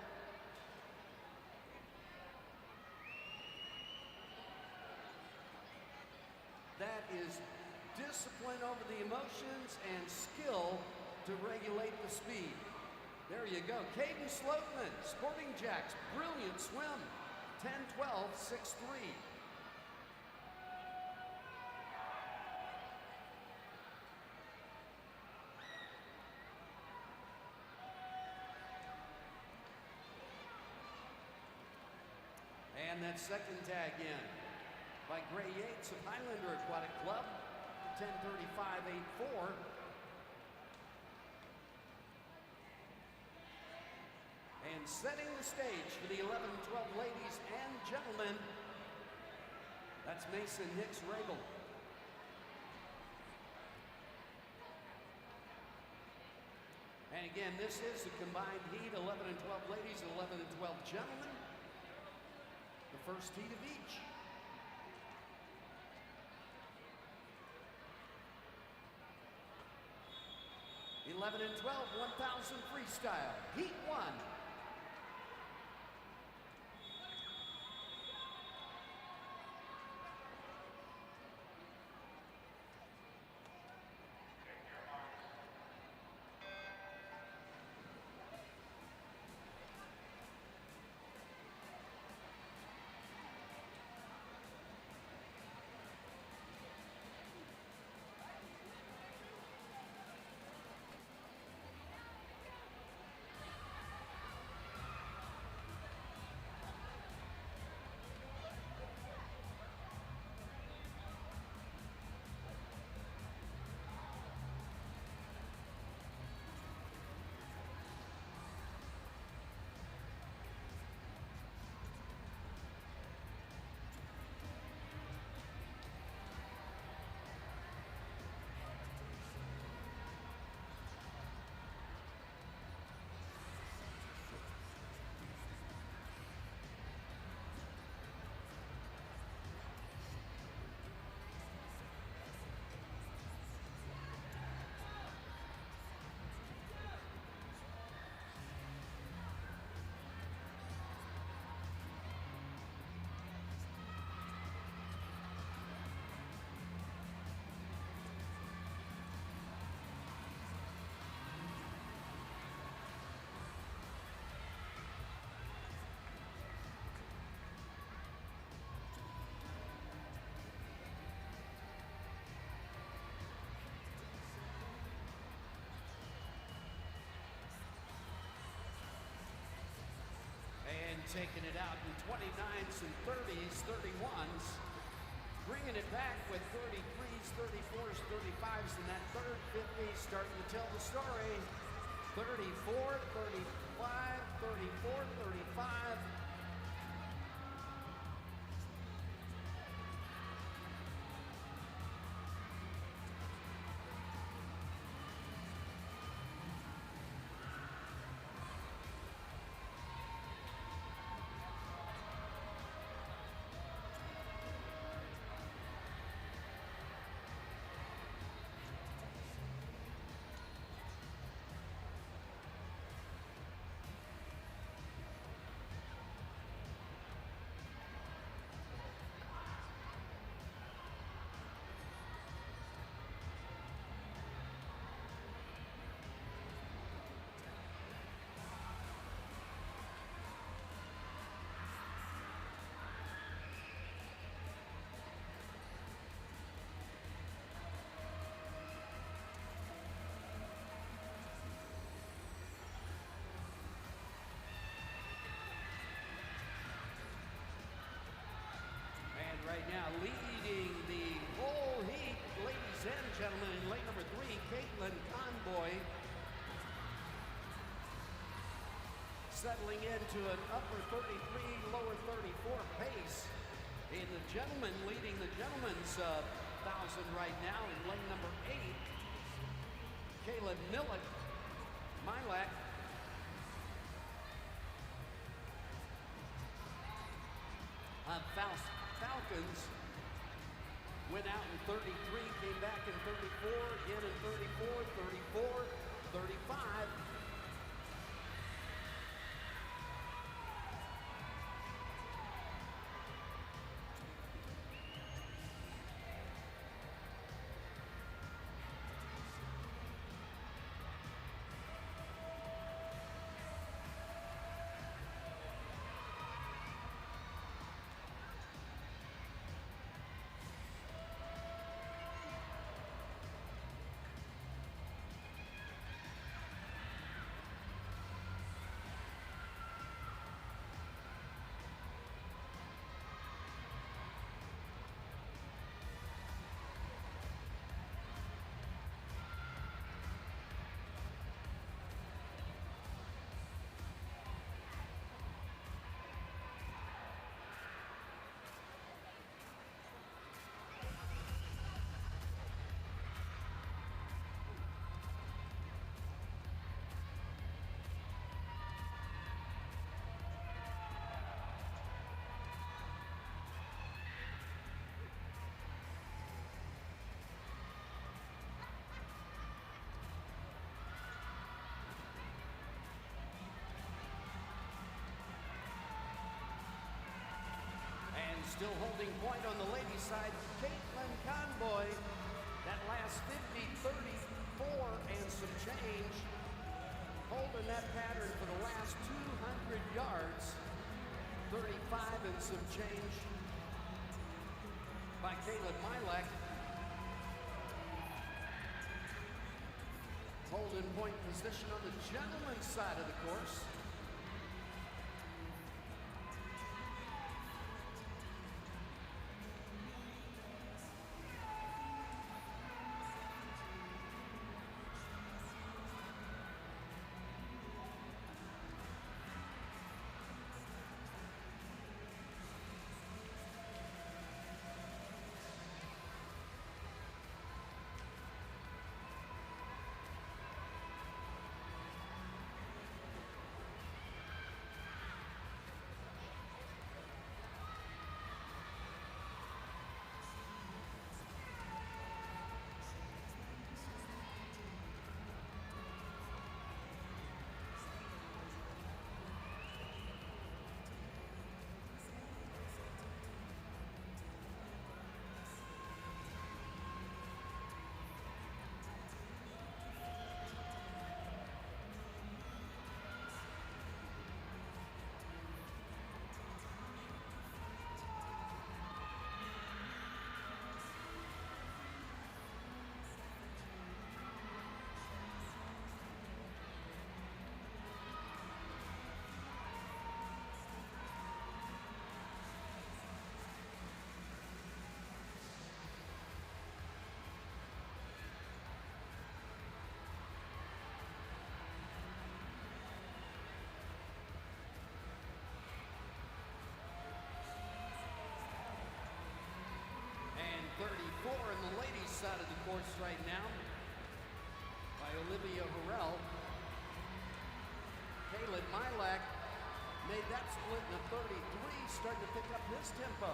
That is discipline over the emotions and skill to regulate the speed. There you go. Caden Sloatman, Sporting Jacks, brilliant swim. 10-12, 6-3. And that second tag in by Gray Yates of Highlander Aquatic Club, 10:35.84. And setting the stage for the 11 and 12 ladies and gentlemen, that's Mason Hicks Rabel. And again, this is the combined heat, 11 and 12 ladies, 11 and 12 gentlemen. The first heat of each. 11 and 12, 1,000 freestyle, heat 1. And taking it out in 29s and 30s, 31s. Bringing it back with 33s, 34s, 35s, and that third 50 starting to tell the story. 34, 35, 34, 35. Right now, leading the whole heat, ladies and gentlemen, in lane number 3, Caitlin Conboy. Settling into an upper 33, lower 34 pace. And the gentleman leading the gentleman's 1,000 right now in lane number 8, Caleb Milak. Falcons went out in 33, came back in 34, again in 34, 34, 35. Still holding point on the ladies' side, Caitlin Conboy. That last 50, 34 and some change. Holding that pattern for the last 200 yards. 35 and some change by Caleb Milek. Holding point position on the gentleman's side of the course. And 34 in the ladies' side of the course right now by Olivia Harrell. Caleb Milek made that split in a 33, starting to pick up his tempo.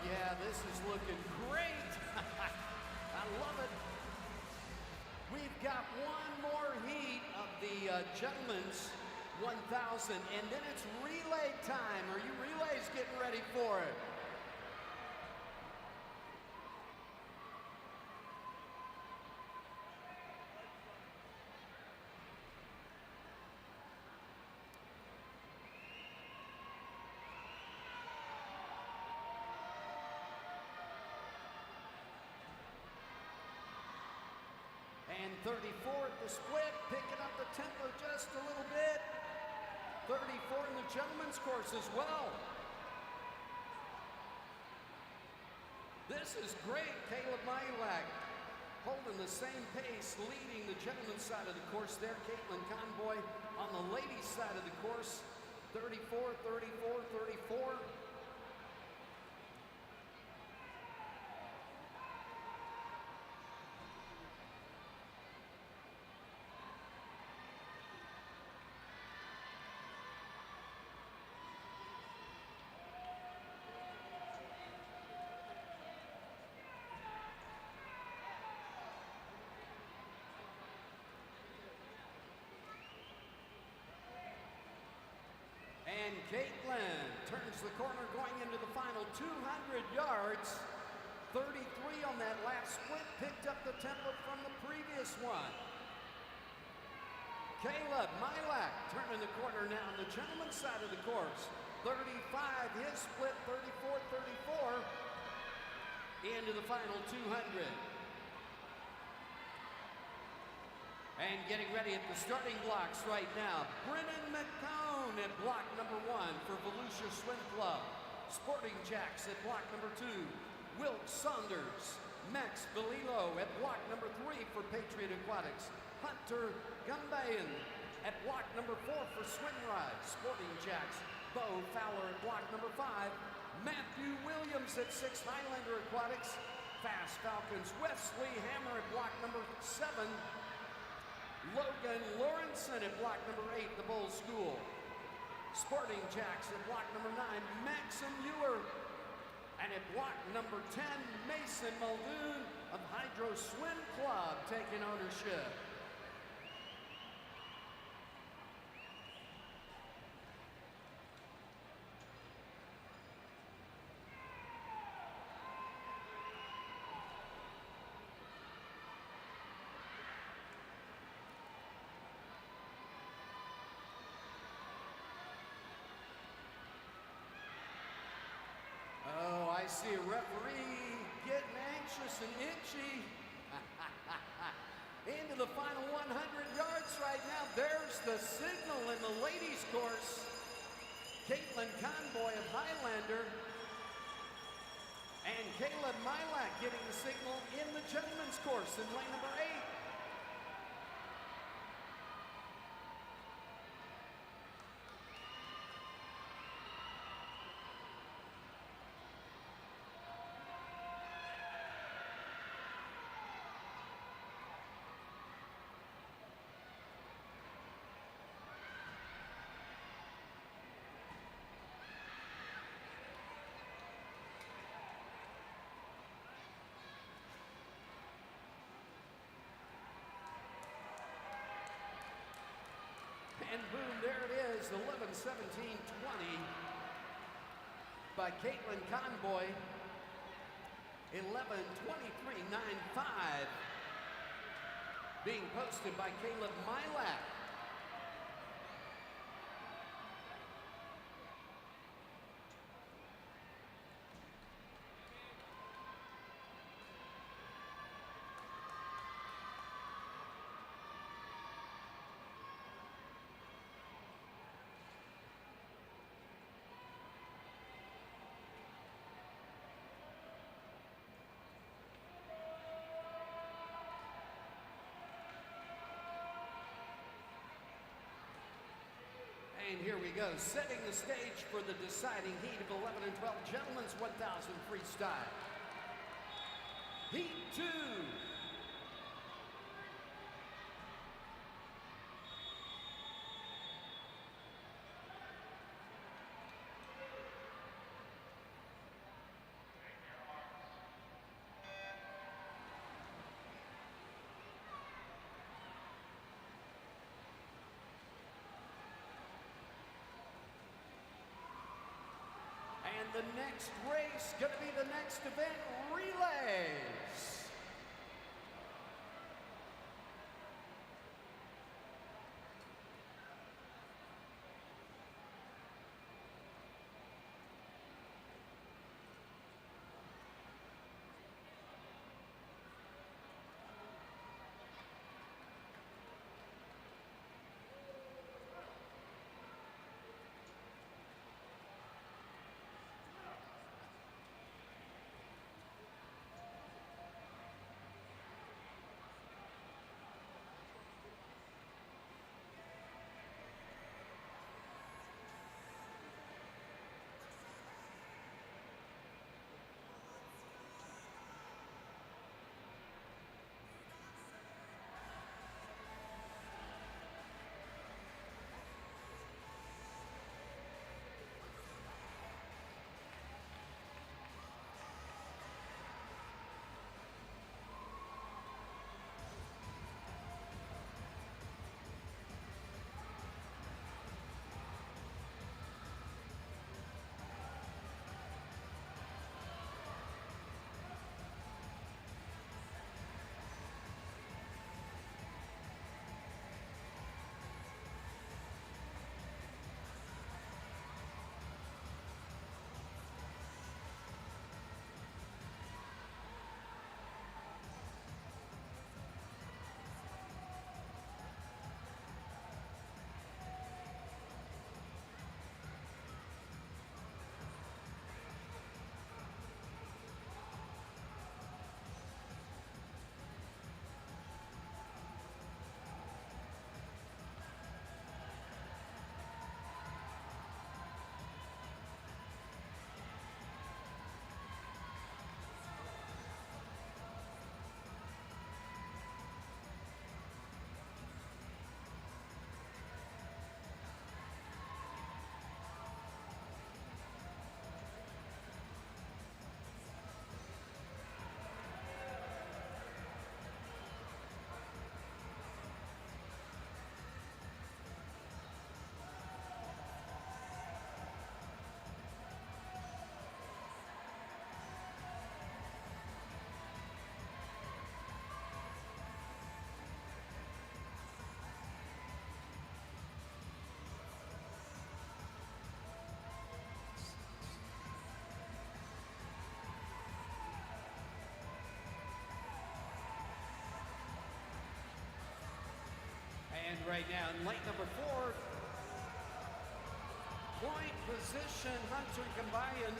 Yeah, this is looking great. I love it. We've got one more heat of the gentlemen's 1,000, and then it's relay time. Are you relays getting ready for it? And 34 at the split, picking up the tempo just a little bit. 34 in the gentlemen's course as well. This is great. Caleb Milek holding the same pace, leading the gentlemen's side of the course there. Caitlin Conboy on the ladies' side of the course. 34, 34, 34. And Caitlin turns the corner going into the final 200 yards. 33 on that last split, picked up the tempo from the previous one. Caleb Milek turning the corner now on the gentleman's side of the course. 35, his split 34-34 into the final 200. And getting ready at the starting blocks right now, Brennan McCone at block number 1 for Volusia Swim Club. Sporting Jacks at block number 2. Wilt Saunders, Max Valilo at block number 3 for Patriot Aquatics. Hunter Gumbayan at block number 4 for Swimride. Sporting Jacks. Bo Fowler at block number 5. Matthew Williams at 6 Highlander Aquatics. Fast Falcons, Wesley Hammer at block number 7. Logan Lawrenson at block number 8, the Bull School. Sporting Jacks at block number 9, Maxim Ewer. And at block number 10, Mason Muldoon of Hydro Swim Club taking ownership. Oh, I see a referee getting anxious and itchy. Into the final 100 yards right now. There's the signal in the ladies' course. Caitlin Conboy of Highlander and Caleb Milak getting the signal in the gentlemen's course in lane number 8. And boom, there it is, 11:17:20 by Caitlin Conboy. 11:23:95 being posted by Caleb Milak. And here we go, setting the stage for the deciding heat of 11 and 12 gentlemen's 1,000 freestyle. Heat 2. And the next race, going to be the next event, relays. right now in lane number 4, point position, Hunter Gambayan.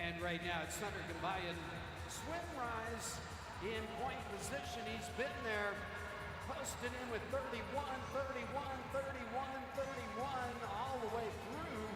And right now it's Hunter Gambayan, swim rise in point position. He's been there, posted in with 31, 31, 31, 31 all the way through.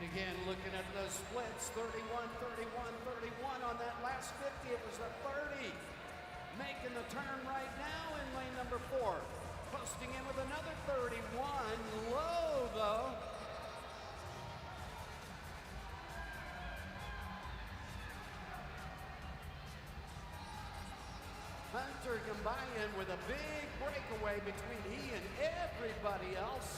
And again, looking at those splits, 31, 31, 31 on that last 50, it was a 30. Making the turn right now in lane number 4. Posting in with another 31, low though. Hunter Gambayan with a big breakaway between he and everybody else.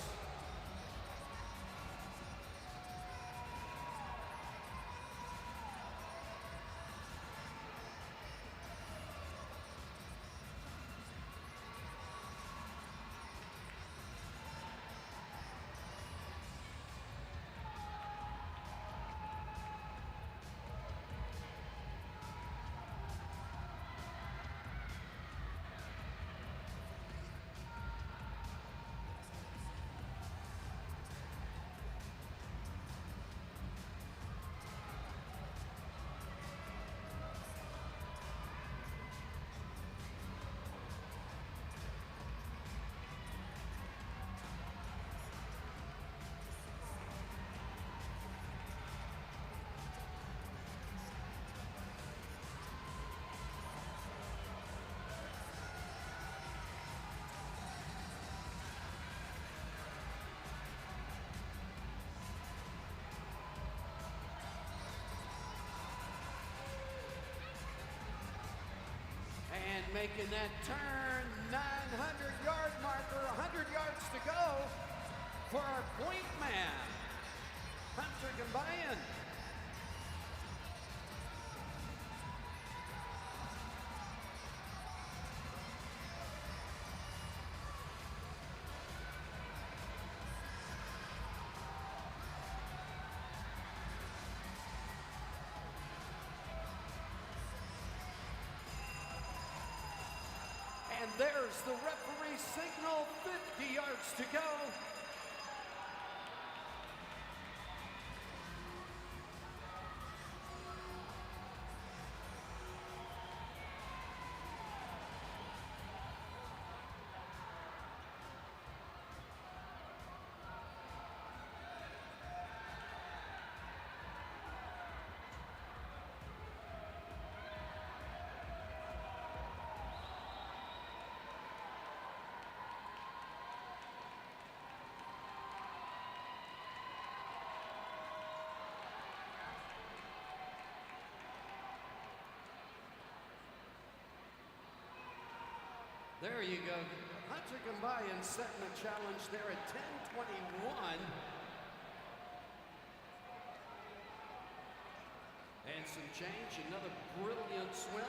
And making that turn, 900-yard marker, 100 yards to go for our point man, Hunter Gambayan. And there's the referee signal, 50 yards to go. There you go. Hunter Gambayan setting a challenge there at 10:21. And some change, another brilliant swim.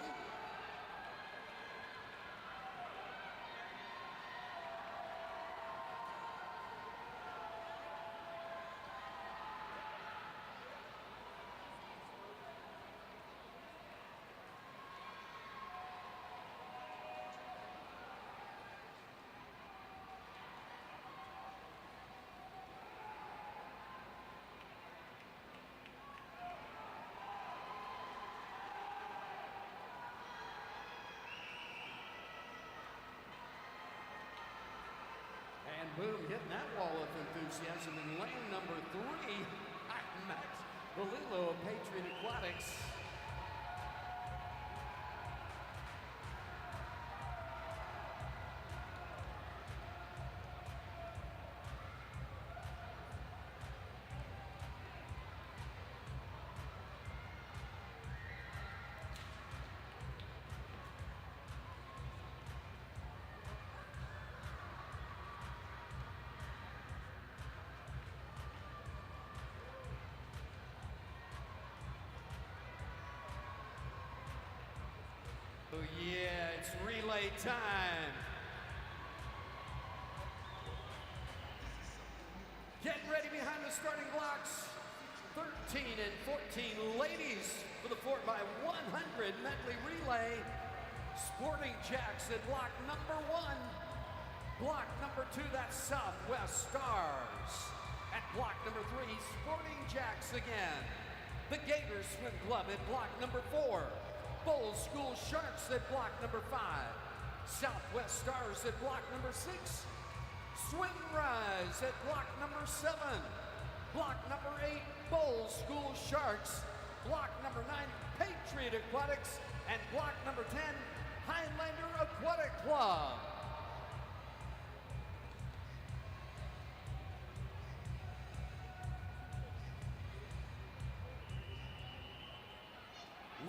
And boom, hitting that wall of enthusiasm in lane number 3, Max Valillo of Patriot Aquatics. Oh yeah, it's relay time. Getting ready behind the starting blocks. 13 and 14 ladies for the 4x100 medley relay. Sporting Jacks at block number 1. Block number 2, that's Southwest Stars. At block number 3, Sporting Jacks again. The Gators Swim Club at block number 4. Bull School Sharks at block number 5. Southwest Stars at block number 6. Swim Rise at block number 7. Block number 8, Bull School Sharks. Block number 9, Patriot Aquatics. And block number 10, Highlander Aquatic Club.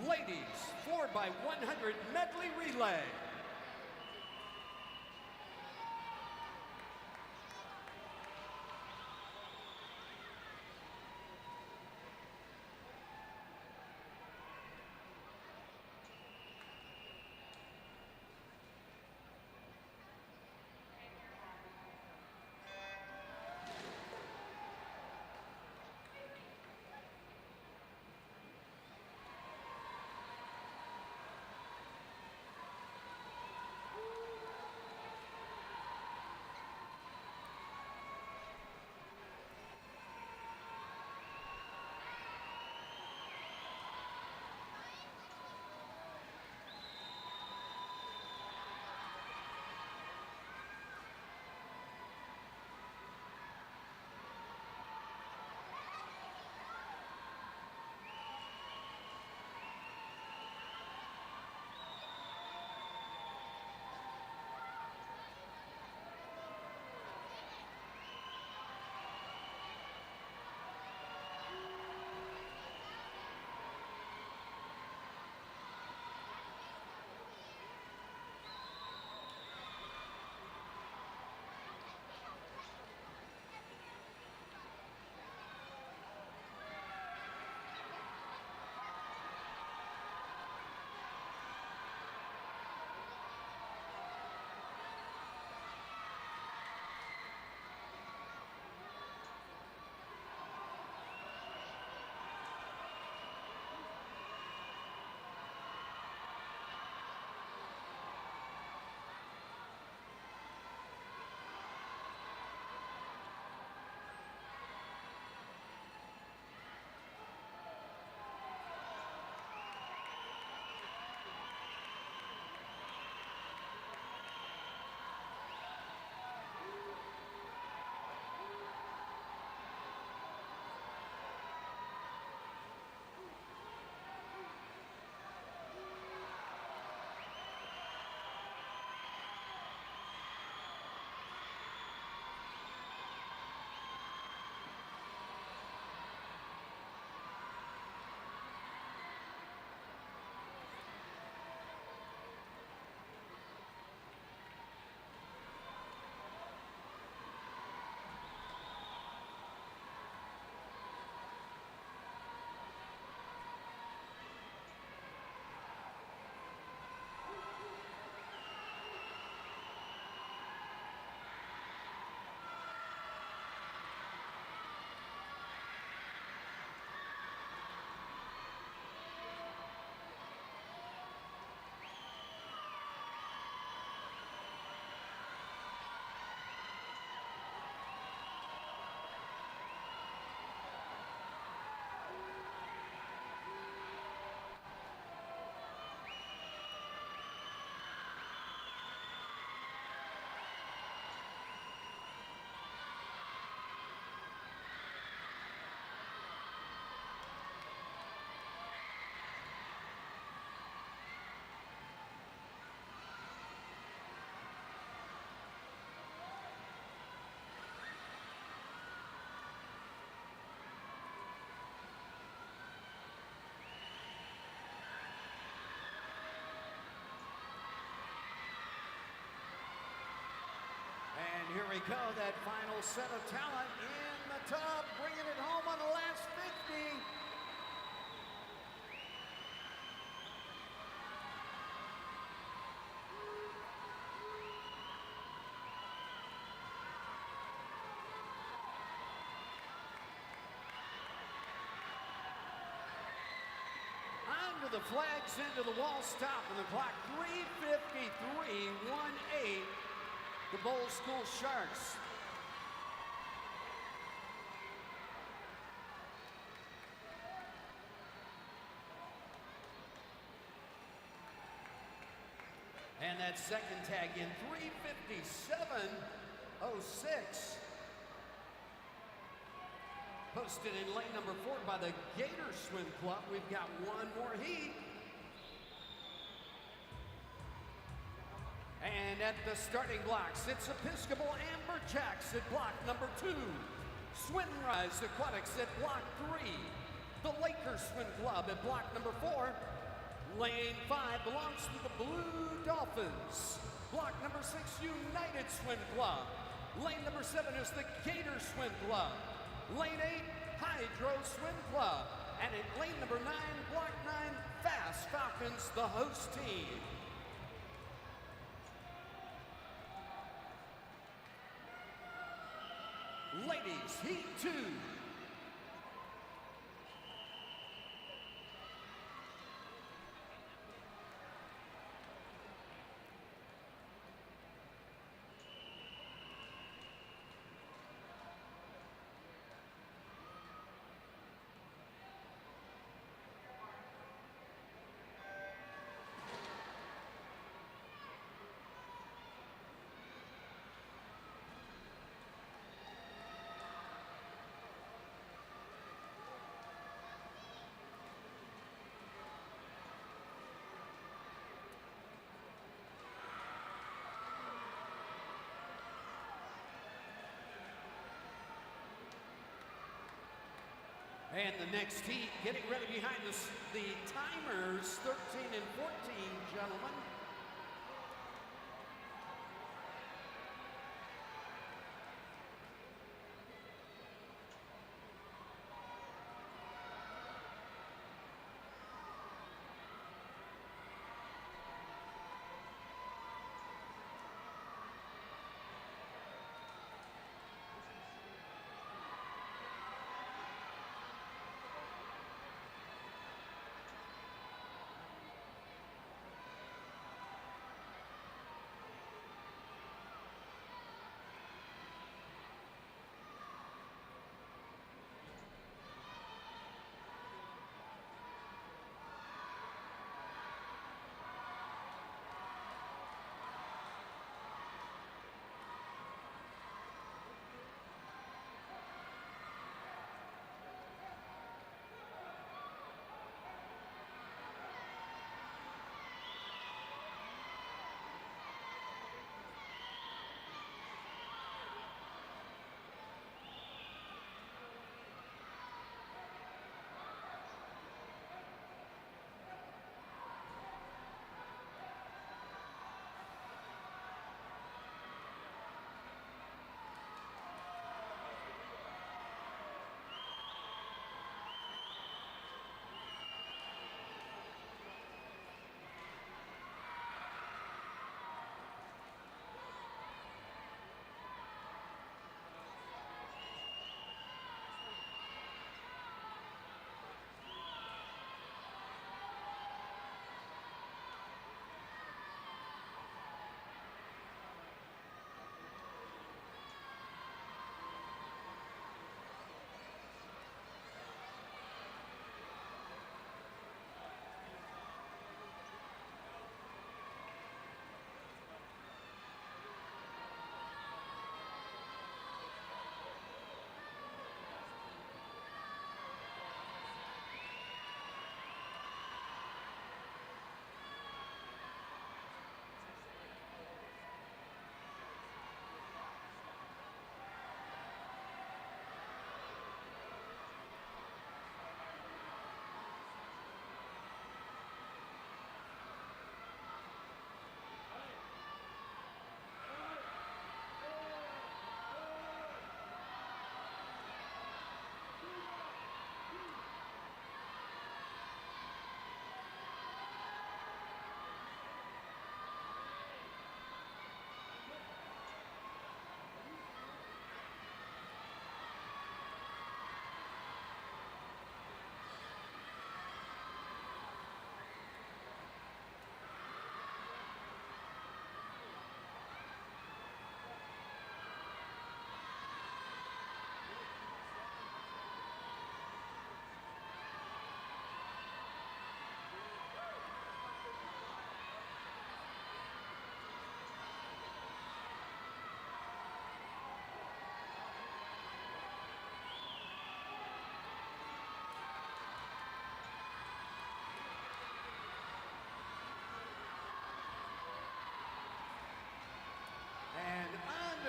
Ladies, 4x100 medley relay. here we go, that final set of talent in the tub, bringing it home on the last 50. Under the flags, into the wall stop, and the clock 3:53.18. The Bowl School Sharks. And that second tag in 3:57.06. Posted in lane number 4 by the Gator Swim Club. We've got one more heat. And at the starting blocks, it's Episcopal Amberjacks at block number 2. Swimrise Aquatics at block 3. The Lakers Swim Club at block number 4. Lane 5 belongs to the Blue Dolphins. Block number 6, United Swim Club. Lane number 7 is the Gator Swim Club. Lane 8, Hydro Swim Club. And in lane number 9, block 9, Fast Falcons, the host team. Ladies, heat 2. And the next heat, getting ready behind the timers, 13 and 14, gentlemen.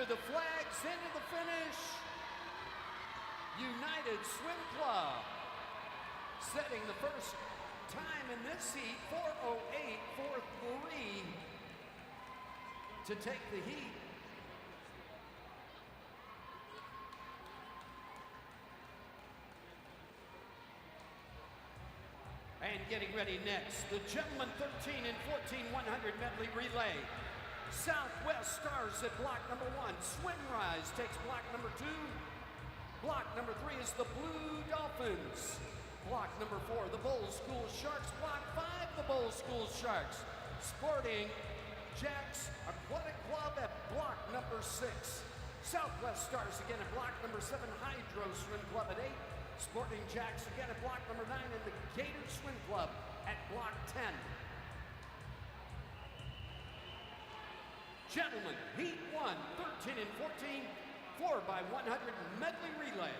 the flags, into the finish. United Swim Club setting the first time in this heat, 4:08.43 to take the heat. And getting ready next, the gentlemen 13 and 14 100 medley relay. Southwest Stars at block number 1. Swimrise takes block number 2. Block number 3 is the Blue Dolphins. Block number 4, the Bowl School Sharks. Block 5, the Bowl School Sharks. Sporting Jacks Aquatic Club at block number 6. Southwest Stars again at block number 7. Hydro Swim Club at 8. Sporting Jacks again at block number 9, and the Gator Swim Club at block 10. Gentlemen, heat 1, 13 and 14, 4x100 medley relay.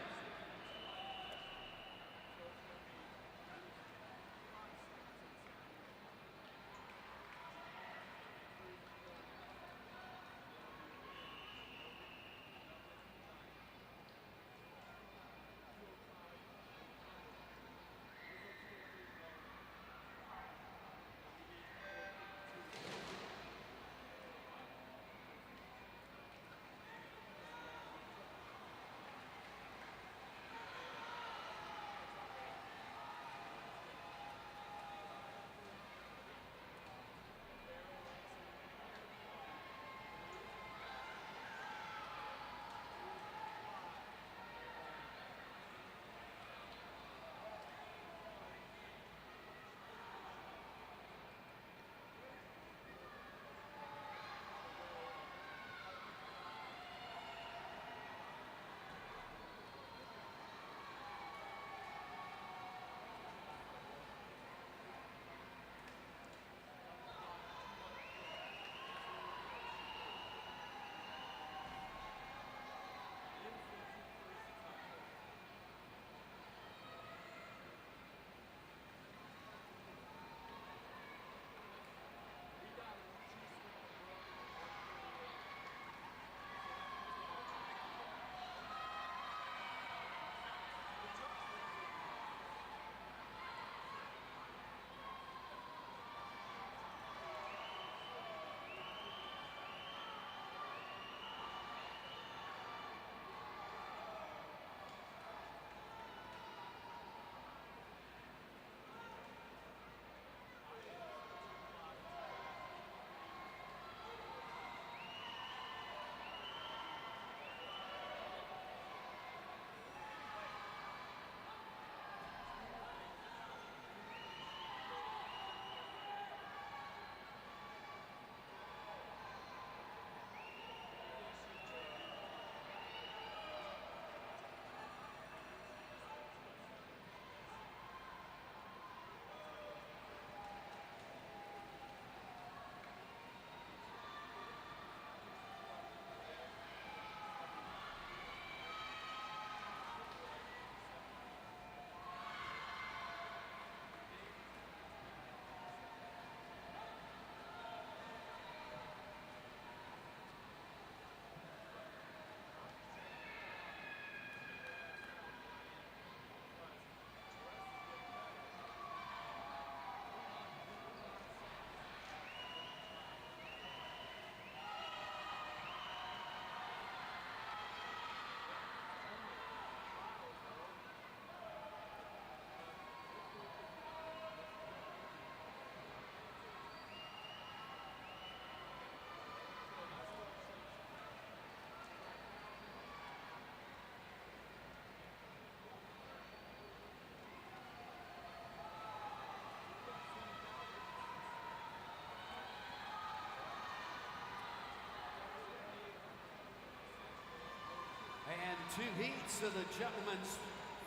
And 2 heats of the gentlemen's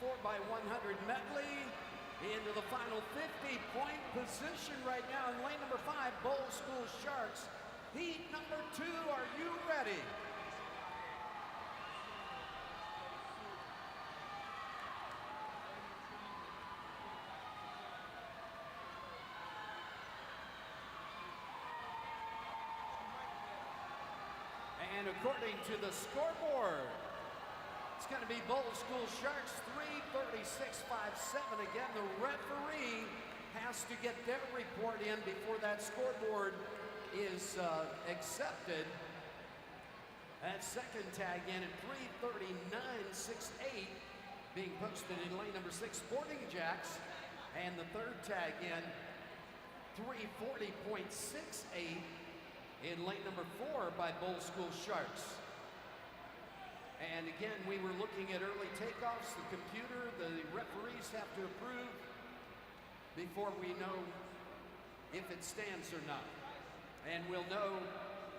4x100 medley into the final 50-point position right now in lane number 5, Bowl School Sharks. Heat number 2, are you ready? And according to the scoreboard, it's going to be Bowl School Sharks 3:36.57. Again, the referee has to get their report in before that scoreboard is accepted. That second tag in at 3:39.68 being posted in lane number 6, Sporting Jacks. And the third tag in 3:40.68 in lane number 4 by Bowl School Sharks. And again, we were looking at early takeoffs. The computer, the referees have to approve before we know if it stands or not. And we'll know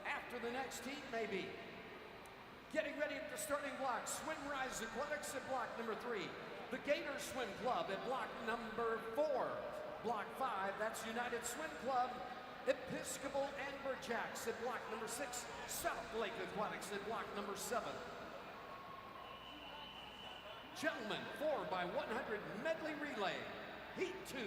after the next heat, maybe. Getting ready at the starting block, Swim Rise Aquatics at block number 3. The Gator Swim Club at block number 4. Block 5, that's United Swim Club. Episcopal Amberjacks at block number 6. South Lake Aquatics at block number 7. Gentlemen, 4x100 medley relay, heat 2.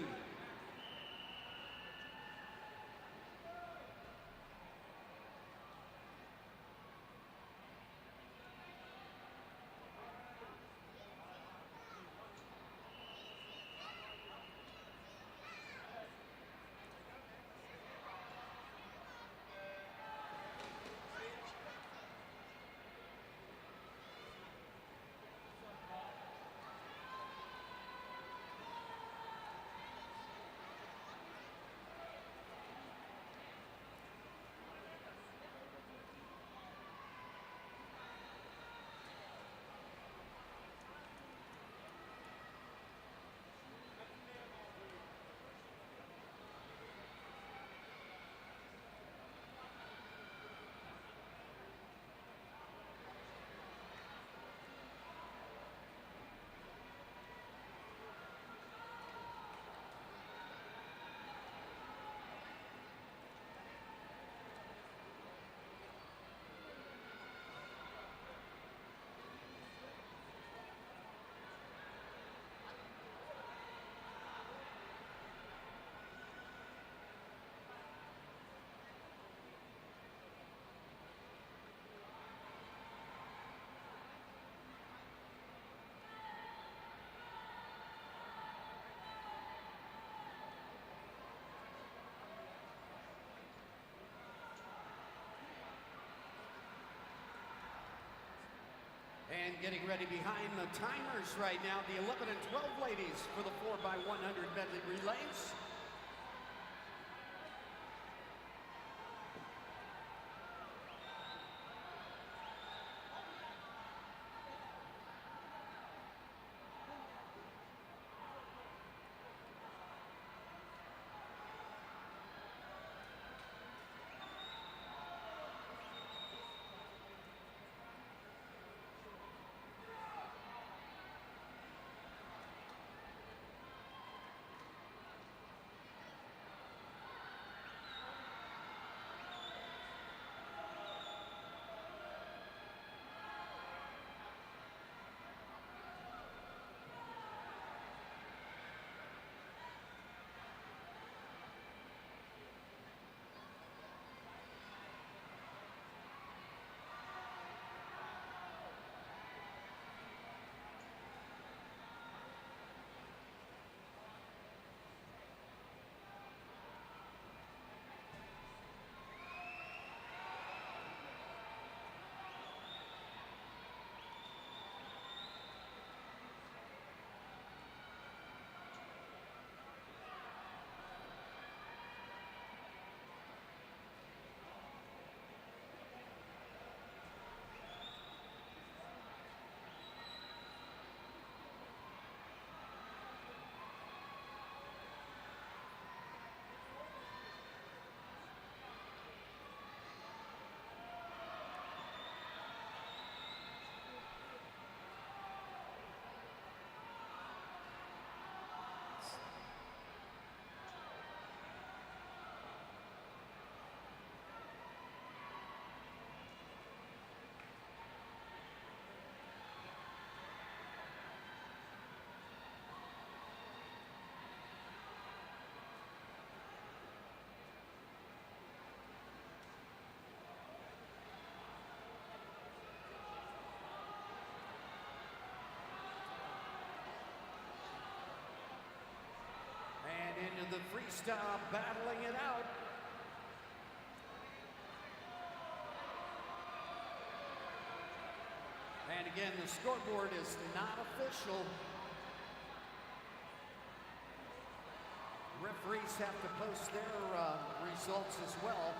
And getting ready behind the timers right now, the 11 and 12 ladies for the 4x100 medley relays. the freestyle battling it out. And again, the scoreboard is not official. Referees have to post their results as well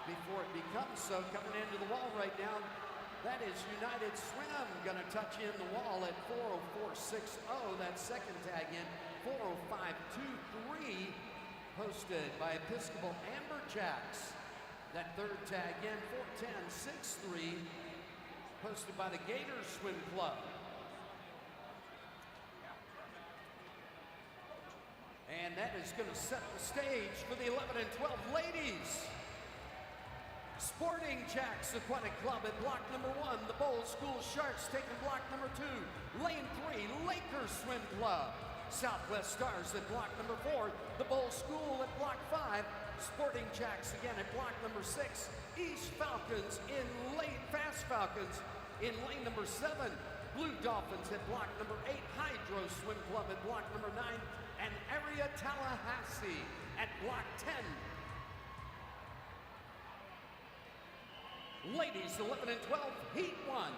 before it becomes so. Coming into the wall right now, that is United Swim gonna touch in the wall at 4:04.60. That second tag in 4:05.23, posted by Episcopal Amberjacks. That third tag in 4:10.63, posted by the Gator Swim Club. And that is going to set the stage for the 11 and 12 ladies. Sporting Jacks Aquatic Club at block number 1. The Bowl School Sharks taking block number 2. Lane 3, Lakers Swim Club. Southwest Stars at block number 4. The Bowl School at block 5. Sporting Jacks again at block number 6. East Falcons in lane, Fast Falcons in lane number 7. Blue Dolphins at block number 8. Hydro Swim Club at block number 9. And Area Tallahassee at block 10. Ladies 11 and 12, heat 1.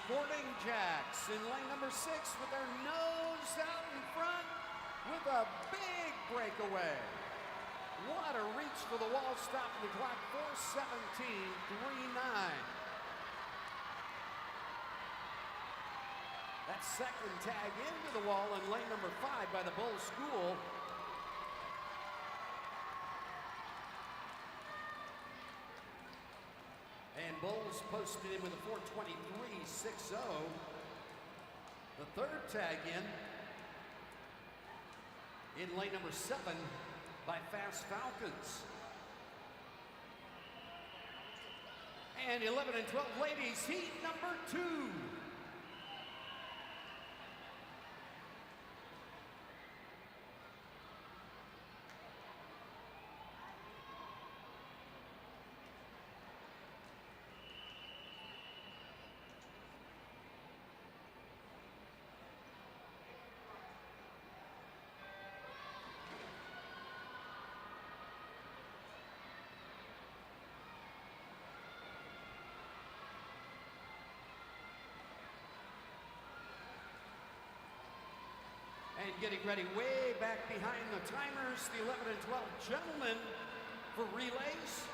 Sporting Jacks in lane number 6 with their nose out in front with a big breakaway. What a reach for the wall stop in the clock, 4:17.39. That second tag into the wall in lane number 5 by the Bull School. And Bulls posted in with a 4:23.60. The third tag in lane number 7 by Fast Falcons. And 11 and 12 ladies, heat number 2. And getting ready way back behind the timers, the 11 and 12 gentlemen for relays.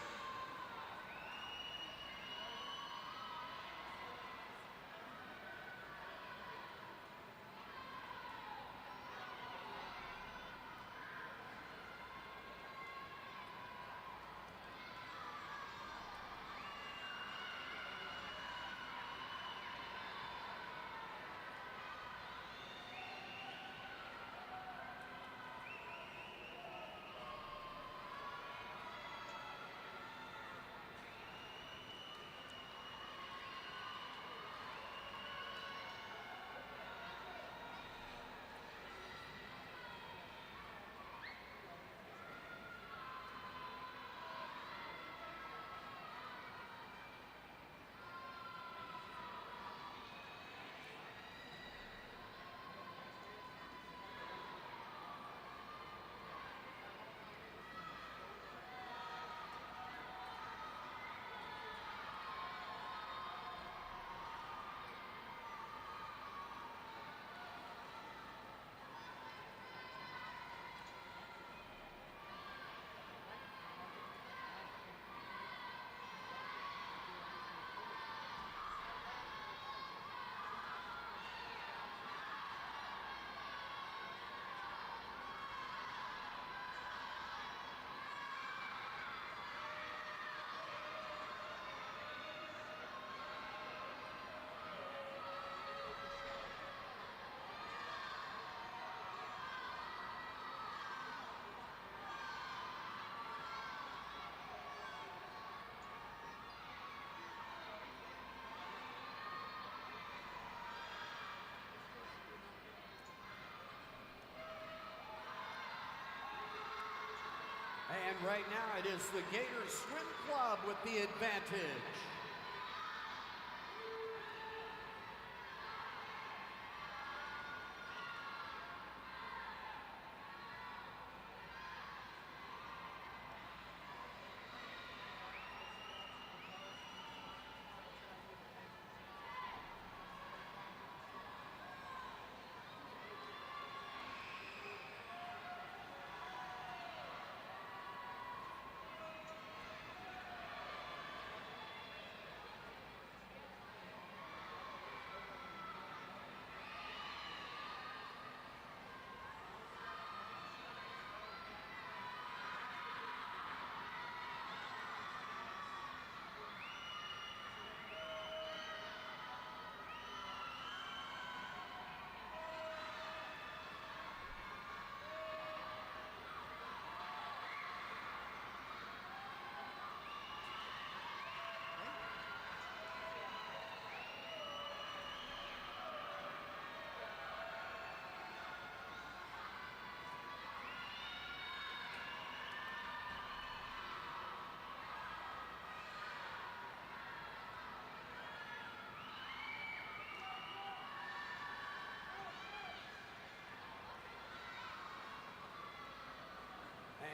And right now it is the Gator Swim Club with the advantage.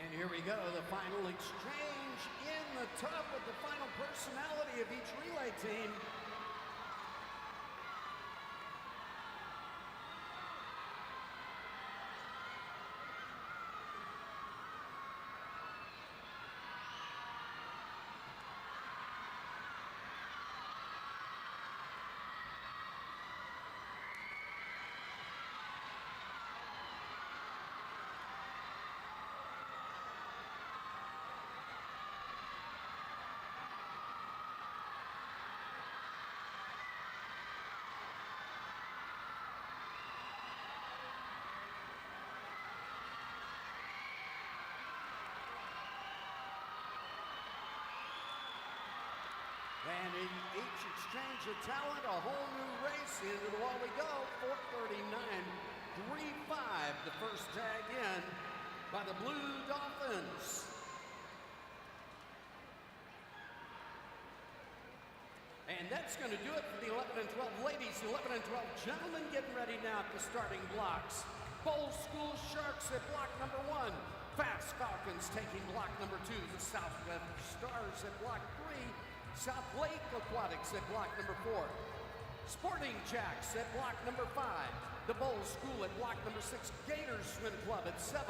And here we go, the final exchange in the tub with the final personality of each relay team. each exchange of talent, a whole new race. Into the wall we go, 4:39.35, the first tag in by the Blue Dolphins. And that's going to do it for the 11 and 12 ladies. The 11 and 12 gentlemen getting ready now at the starting blocks. Bowl School Sharks at block number 1. Fast Falcons taking block number 2. The Southwest Stars at block 3. South Lake Aquatics at block number 4. Sporting Jacks at block number 5. The Bowl School at block number 6. Gators Swim Club at 7.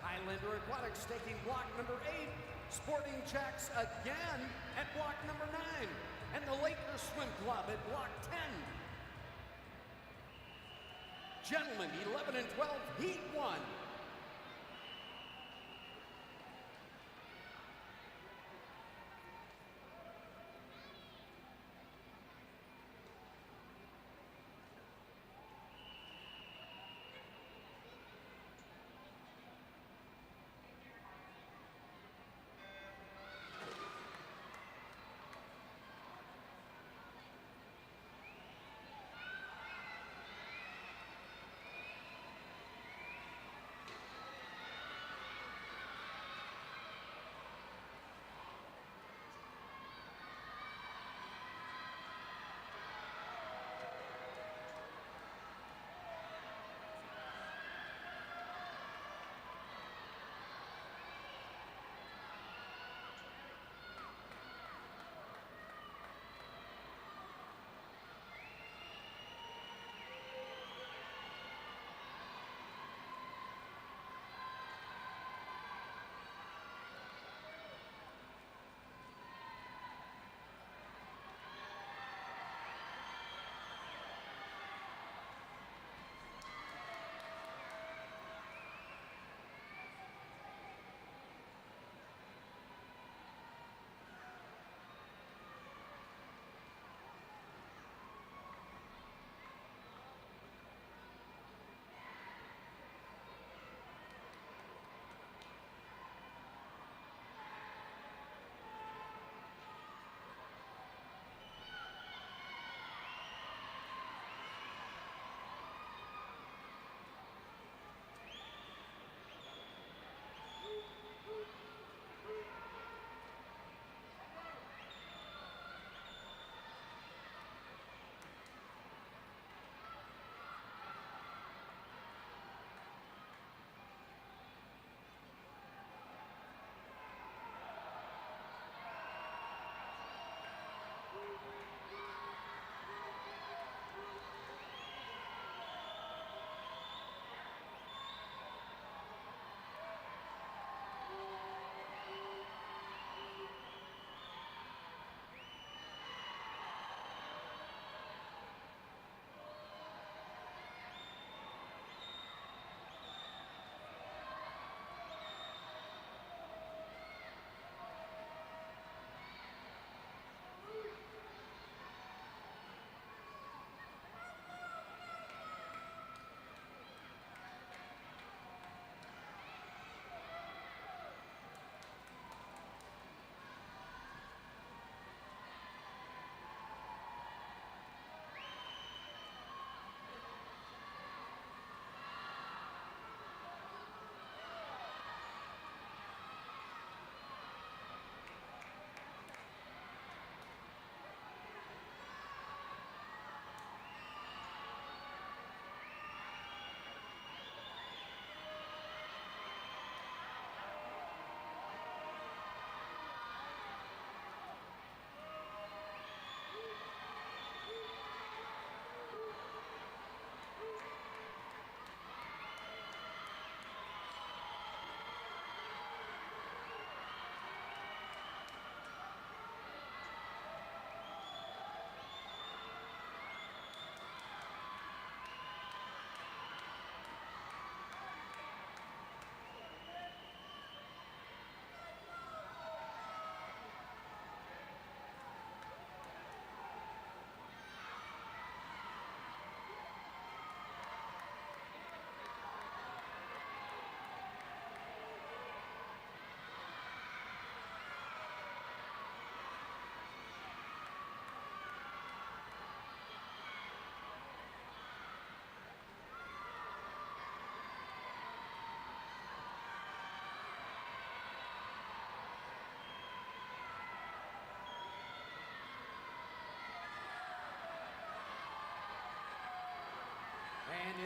Highlander Aquatics taking block number 8. Sporting Jacks again at block number 9. And the Lakers Swim Club at block 10. Gentlemen, 11 and 12, heat 1.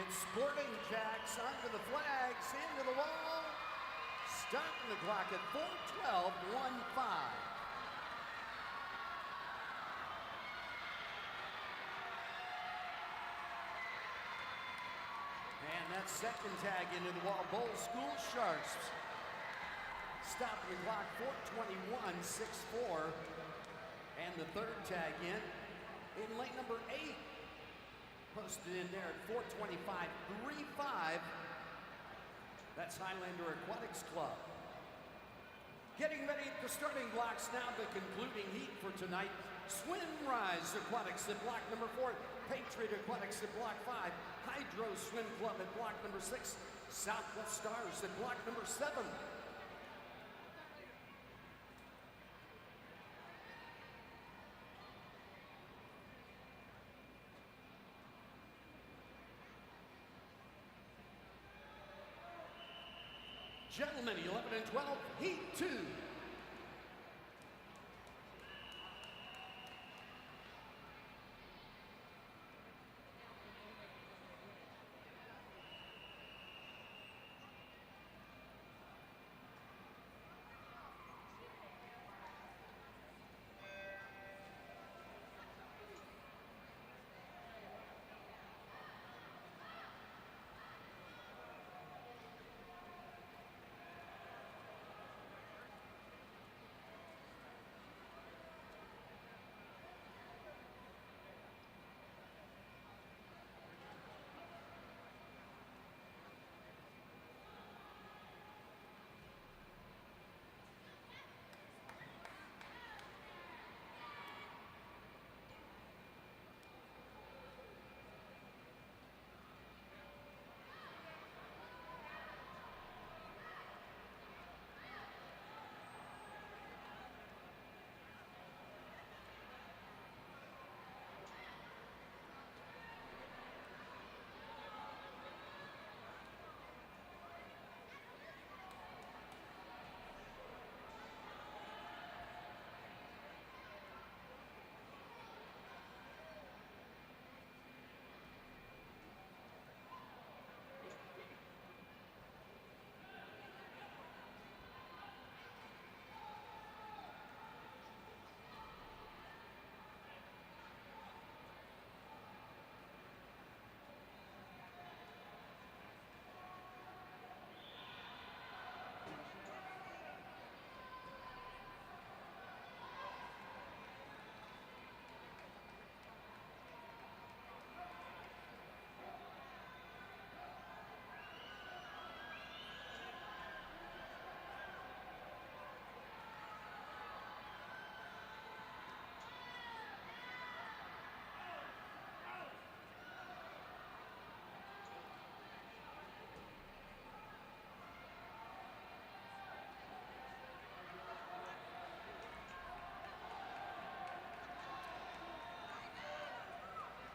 It's Sporting Jacks onto the flags, into the wall. Stopping the clock at 4:12, 1-5. And that second tag into the wall, Bowl School Sharks. Stopping the clock, 4:21, 6-4. And the third tag in lane number 8. Posted in there at 4:25, 3-5. That's Highlander Aquatics Club. Getting ready at the starting blocks now, the concluding heat for tonight. Swim Rise Aquatics at block number 4. Patriot Aquatics at block 5. Hydro Swim Club at block number 6. Southwest Stars at block number 7. Gentlemen, 11 and 12, heat 2.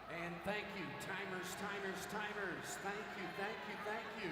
And thank you, timers, timers, timers. Thank you, thank you, thank you.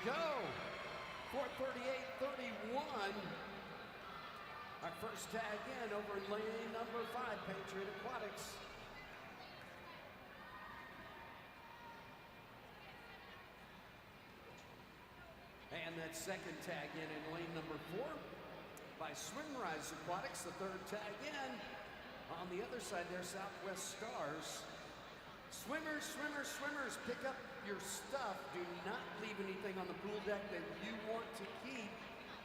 go. 4:38:31. Our first tag in over in lane number 5, Patriot Aquatics. And that second tag in lane number 4 by Swimrise Aquatics, the third tag in. On the other side there, Southwest Stars. Swimmers, swimmers, swimmers, pick up your stuff. Do not leave anything on the pool deck that you want to keep.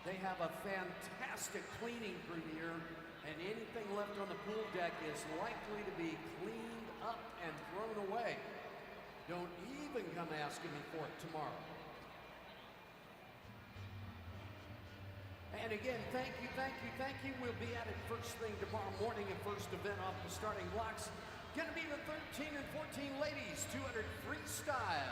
They have a fantastic cleaning crew here, and anything left on the pool deck is likely to be cleaned up and thrown away. Don't even come asking me for it tomorrow. And again, thank you, thank you, thank you. We'll be at it first thing tomorrow morning at first event off the starting blocks. Gonna be the 13 and 14 ladies, 200 freestyle.